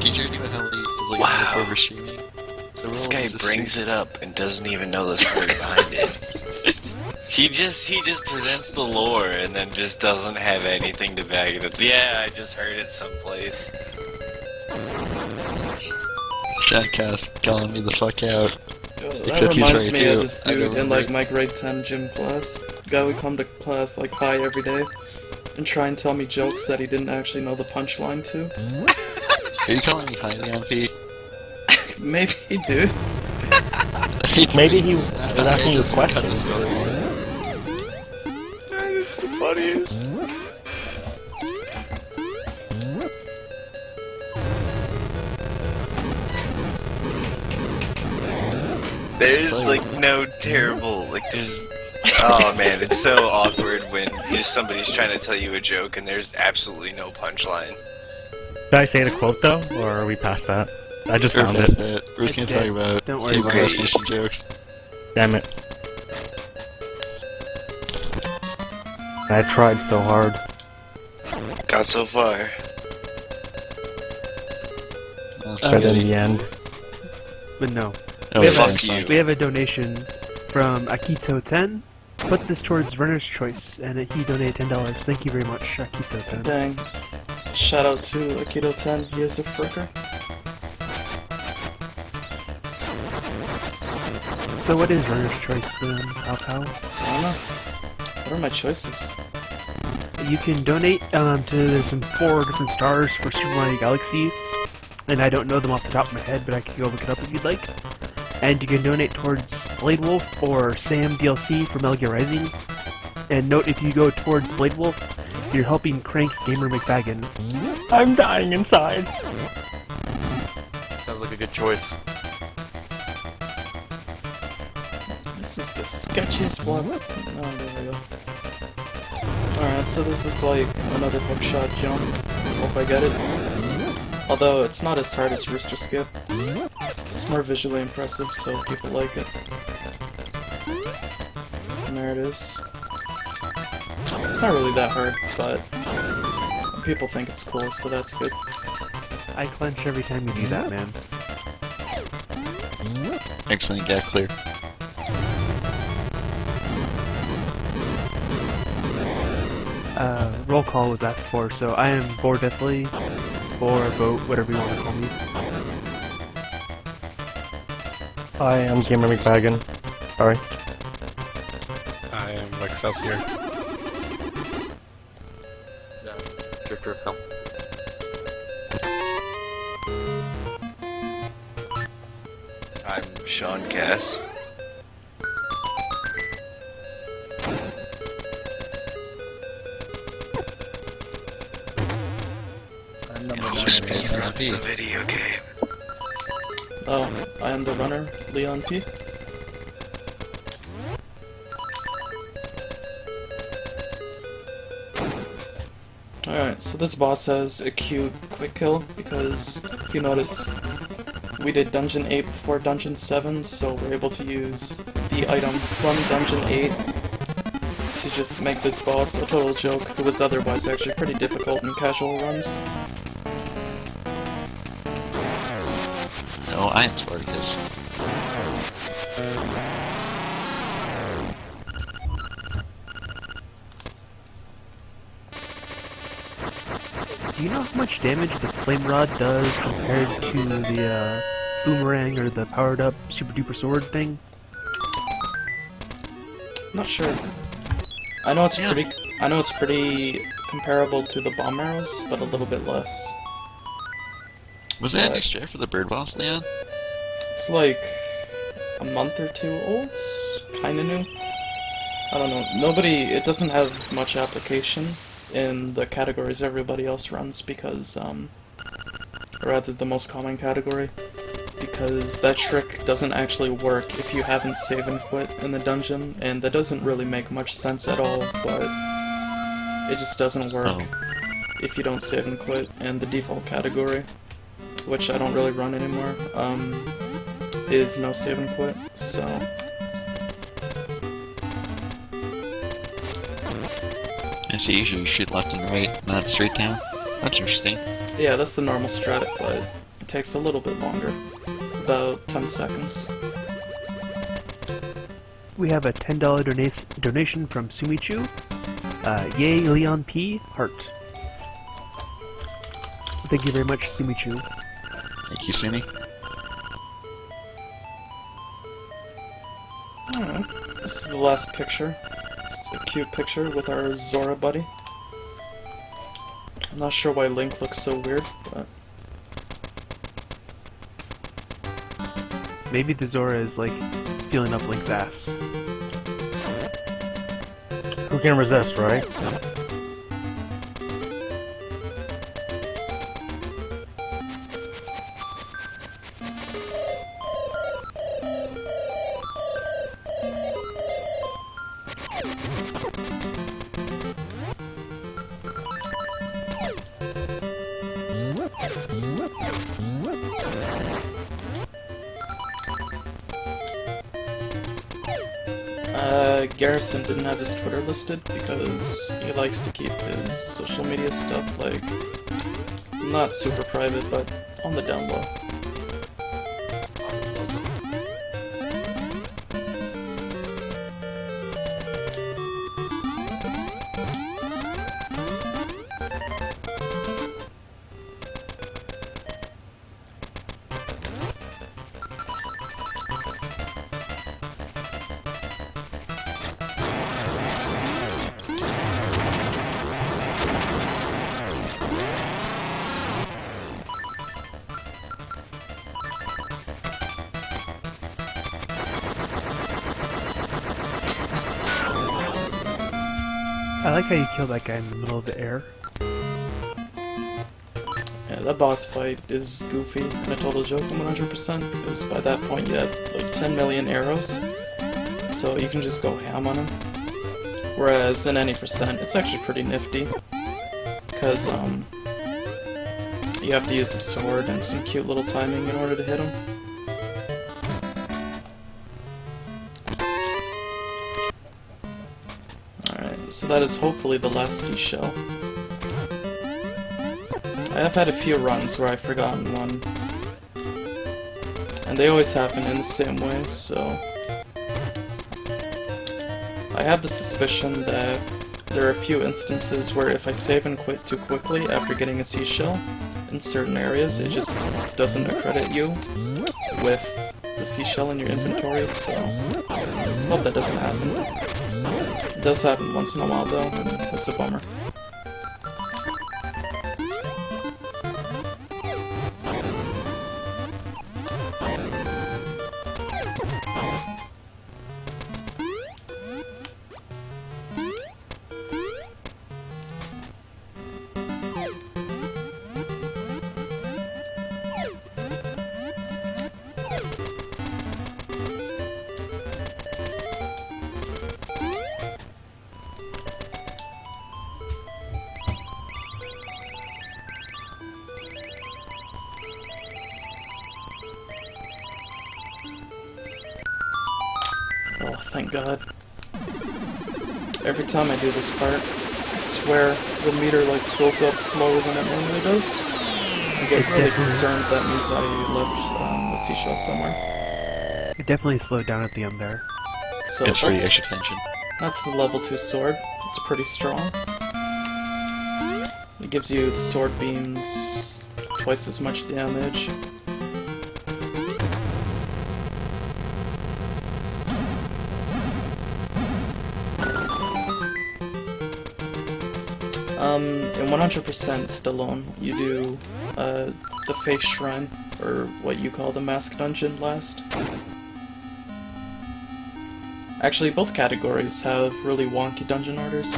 Did you ever think about how it's like Wow. a metaphor for streaming? The This role guy is to brings stream. it up and doesn't even know the story behind it. He just presents the lore and then just doesn't have anything to back it up. Yeah, I just heard it someplace. Chatcast calling me the fuck out. That Except he's reminds right me of too. this I dude know, in like right? my grade 10 gym class. Guy would come to class like high every day and try and tell me jokes that he didn't actually know the punchline to. Are you calling me highly MP? Maybe, dude. Maybe he was asking you just cut the questions. story. That is the funniest. There's like no terrible, like there's, oh man, it's so awkward when just somebody's trying to tell you a joke and there's absolutely no punchline. Did I say the quote though, or are we past that? I just We're found past it. that. We're just It's gonna dead. talk about Don't worry Kingdom about it. Hearts Nation jokes. Damn it. I tried so hard. Got so far. Oh, But in spaghetti. the end. But no. That We was have, Fuck nice. you. we have a donation from Akito10. Put this towards Runner's Choice, and he donated $10. Thank you very much, Akito10. Dang. Shout out to Akito 10, he is a fricker. So what is Runner's Choice then, Alpal? I don't know. What are my choices? You can donate to some 4 different stars for Super Mario Galaxy, and I don't know them off the top of my head, but I can go look it up if you'd like. And you can donate towards Blade Wolf or Sam DLC for Metal Gear Rising. And note, if you go towards Blade Wolf, you're helping crank Gamer McFagin. I'm dying inside. Sounds like a good choice. This is the sketchiest one. Oh, there we go. Alright, so this is like another hookshot jump. Hope I get it. Although it's not as hard as Rooster Skip. It's more visually impressive, so people like it. And there it is. It's not really that hard, but people think it's cool, so that's good. I clench every time you do that, man. Excellent, got clear. Roll call was asked for, so I am Bordethly, or Boat, whatever you want to call me. Hi, I'm Gamer McBagan. Sorry. I am Excelsior. Drip drip help. I'm Sean Cass. I'm number Your 9. speed runs the video game. Oh, I am the runner, Leon P. Alright, so this boss has a cute quick kill, because if you notice, we did Dungeon 8 before Dungeon 7, so we're able to use the item from Dungeon 8 to just make this boss a total joke, who was otherwise actually pretty difficult in casual runs. No, I am Spartacus. Do you know how much damage the Flame Rod does compared to the Boomerang or the powered up Super Duper Sword thing? Not sure. I know it's Yeah. pretty comparable to the bomb arrows, but a little bit less. Was that an extra for the bird boss, Leon? It's like a month or two old, kinda new. I don't know. It doesn't have much application in the categories everybody else runs because, or rather the most common category, because that trick doesn't actually work if you haven't save and quit in the dungeon, and that doesn't really make much sense at all, but it just doesn't work if you don't save and quit, and the default category, which I don't really run anymore, is no save and quit, so... I see, usually you shoot left and right, not straight down. That's interesting. Yeah, that's the normal strat, but it takes a little bit longer. About 10 seconds. We have a $10 donation from Sumichu. Yay, Leon P. Heart. Thank you very much, Sumichu. Thank you, Sumi. Alright, this is the last picture. Just a cute picture with our Zora buddy. I'm not sure why Link looks so weird, but... Maybe the Zora is, like, feeling up Link's ass. Who can resist, right? Garrison didn't have his Twitter listed because he likes to keep his social media stuff, like, not super private, but on the down low. I like how you kill that guy in the middle of the air. Yeah, that boss fight is goofy and a total joke 100%, because by that point you have like 10 million arrows, so you can just go ham on him. Whereas in any percent, it's actually pretty nifty. Because, you have to use the sword and some cute little timing in order to hit him. Alright, so that is hopefully the last seashell. I have had a few runs where I've forgotten one. And they always happen in the same way, so... I have the suspicion that there are a few instances where if I save and quit too quickly after getting a seashell, in certain areas it just doesn't accredit you with the seashell in your inventory, so I hope that doesn't happen. It does happen once in a while though, and it's a bummer. Oh, thank God. Every time I do this part, I swear the meter like fills up slower than it normally does. I get really concerned that means I left the seashell somewhere. It definitely slowed down at the end there. So It's for the extra tension. that's the level 2 sword. It's pretty strong. It gives you the sword beams twice as much damage. In 100% Stallone, you do the Face Shrine, or what you call the Mask Dungeon last. Actually, both categories have really wonky dungeon orders.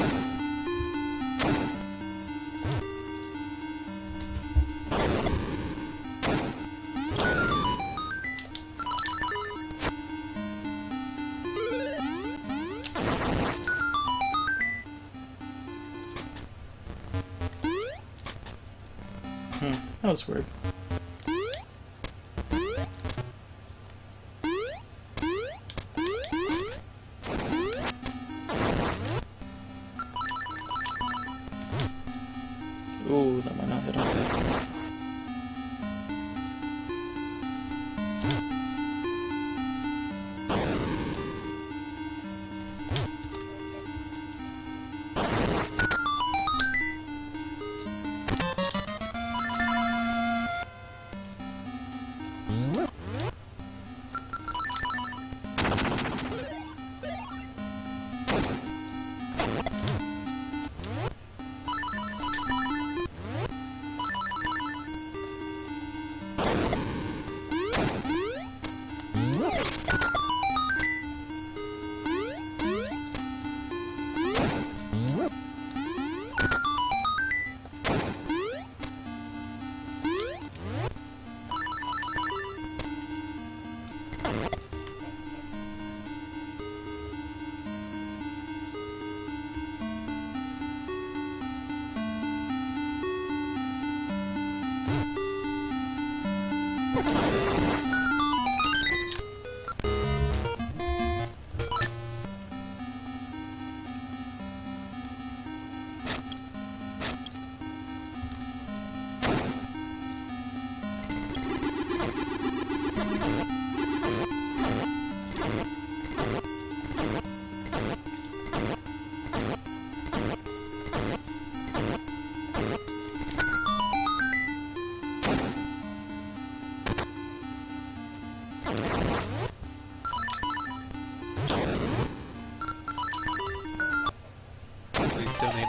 That was weird. Ooh, that might not hit him.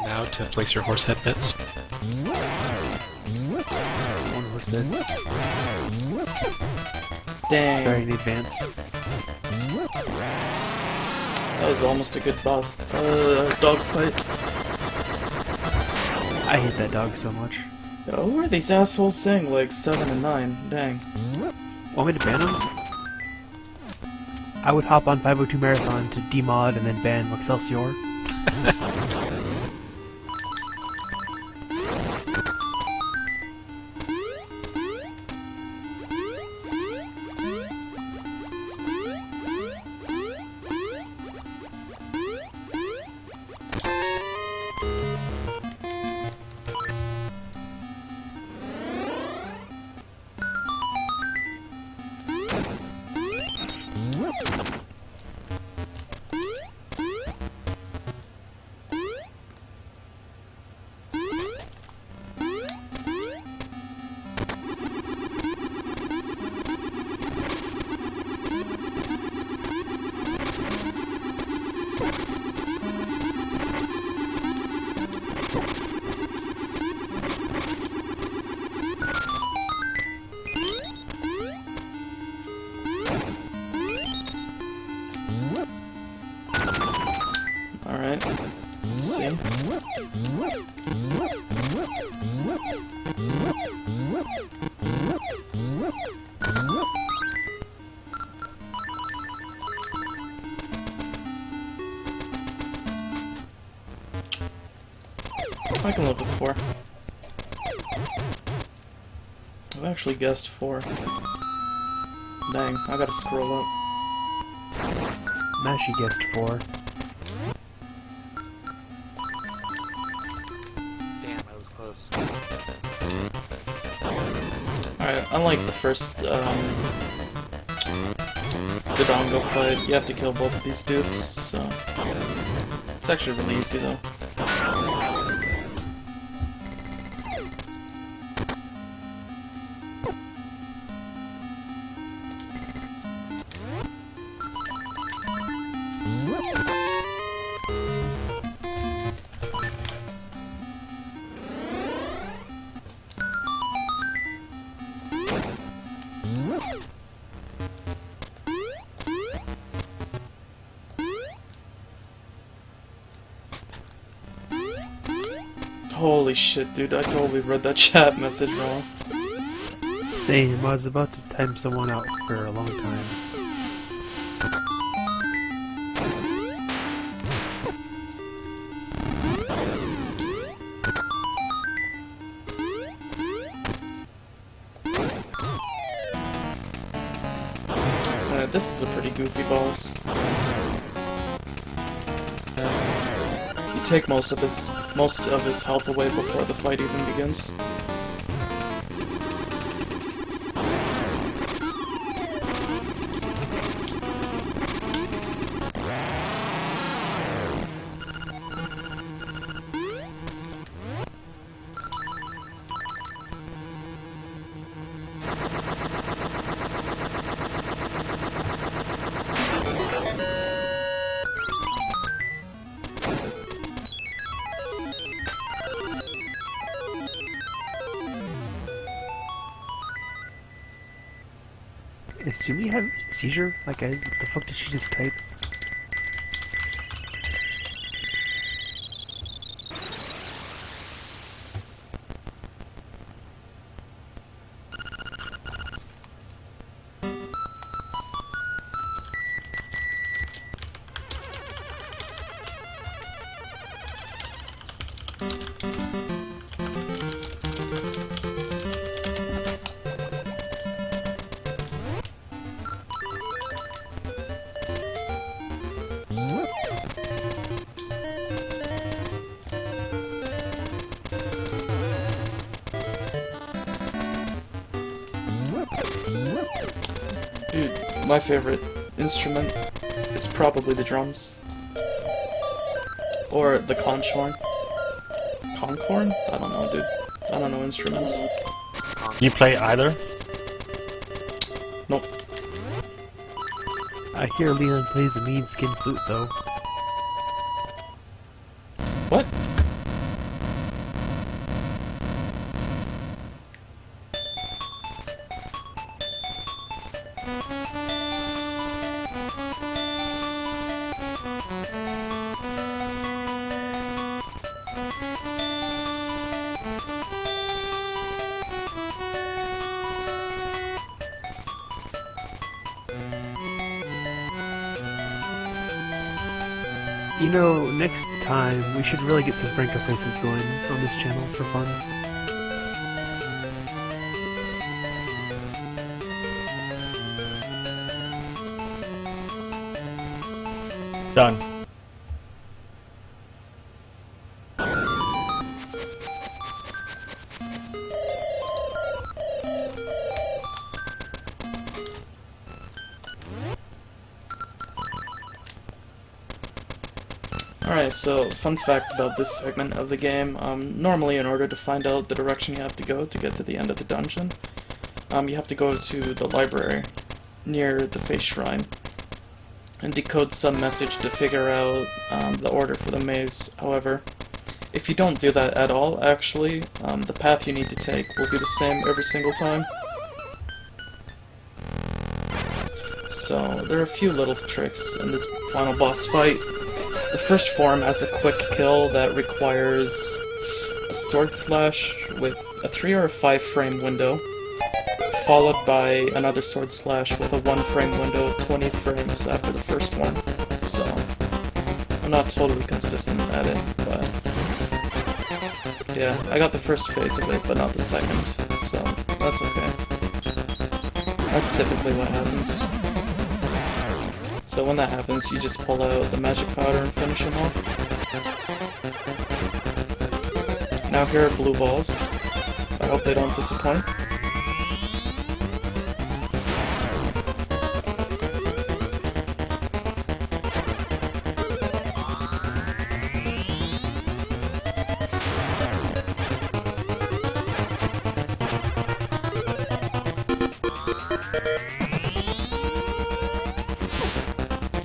Now to place your horse head bits. One horse heads. Dang. Sorry in advance. That was almost a good buff. Dog fight. I hate that dog so much. Yo, who are these assholes saying like 7 and 9? Dang. Want me to ban him? I would hop on 502 Marathon to demod and then ban Excelsior. Alright. Let's see. I can live with 4. I've actually guessed 4. Dang, I gotta scroll up. Mashy guessed 4. Damn, I was close. Alright, unlike the first, Dodongo fight, you have to kill both of these dudes, so... It's actually really easy, though. Holy shit, dude, I totally read that chat message wrong. Same, I was about to time someone out for a long time. This is a pretty goofy boss. You take most of his health away before the fight even begins. Is Sumi have seizure? Like, what the fuck did she just type? Dude, my favorite instrument is probably the drums. Or the conch horn. Conch horn? I don't know, dude. I don't know instruments. You play either? Nope. I hear Leon plays a mean skin flute, though. What? You know, next time we should really get some Franco places going on this channel for fun. Done. Alright, so fun fact about this segment of the game, normally in order to find out the direction you have to go to get to the end of the dungeon, you have to go to the library near the face shrine and decode some message to figure out the order for the maze. However, if you don't do that at all, actually, the path you need to take will be the same every single time. So, there are a few little tricks in this final boss fight. The first form has a quick kill that requires a sword slash with a 3 or a 5 frame window, followed by another sword slash with a 1 frame window 20 frames after the first one. So, I'm not totally consistent at it, but yeah, I got the first phase of it, but not the second, so that's okay. That's typically what happens. So when that happens, you just pull out the magic powder and finish him off. Now here are blue balls. I hope they don't disappoint.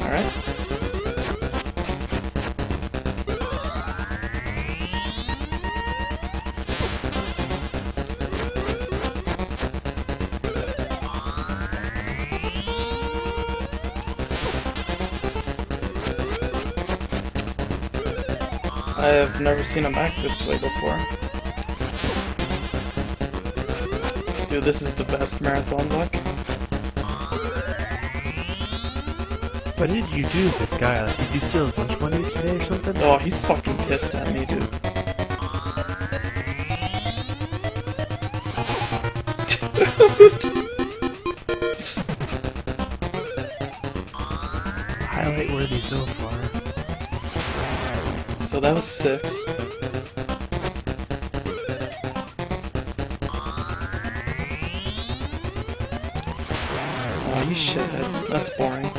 Alright. I have never seen him act this way before. Dude, this is the best marathon luck. What did you do with this guy? Like, did you steal his lunch money today or something? Oh, he's fucking pissed at me, dude. Highlight worthy so far. So that was 6. Oh, you shithead. That's boring.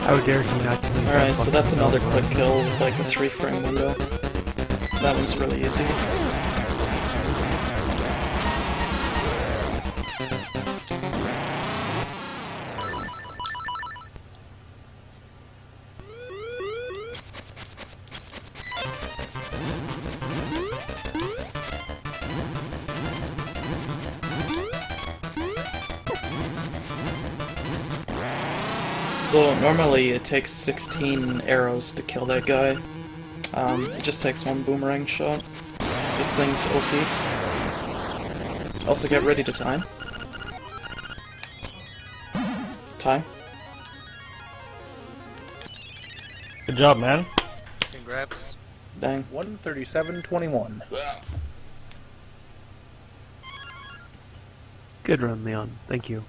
How dare he not give me that Alright, so fucking that's another cell quick phone. kill with like a 3 frame window. That was really easy. So normally it takes 16 arrows to kill that guy. It just takes 1 boomerang shot. This thing's OP. Also get ready to time. Time. Good job, man. Congrats. Dang. 137.21. Good run, Leon. Thank you.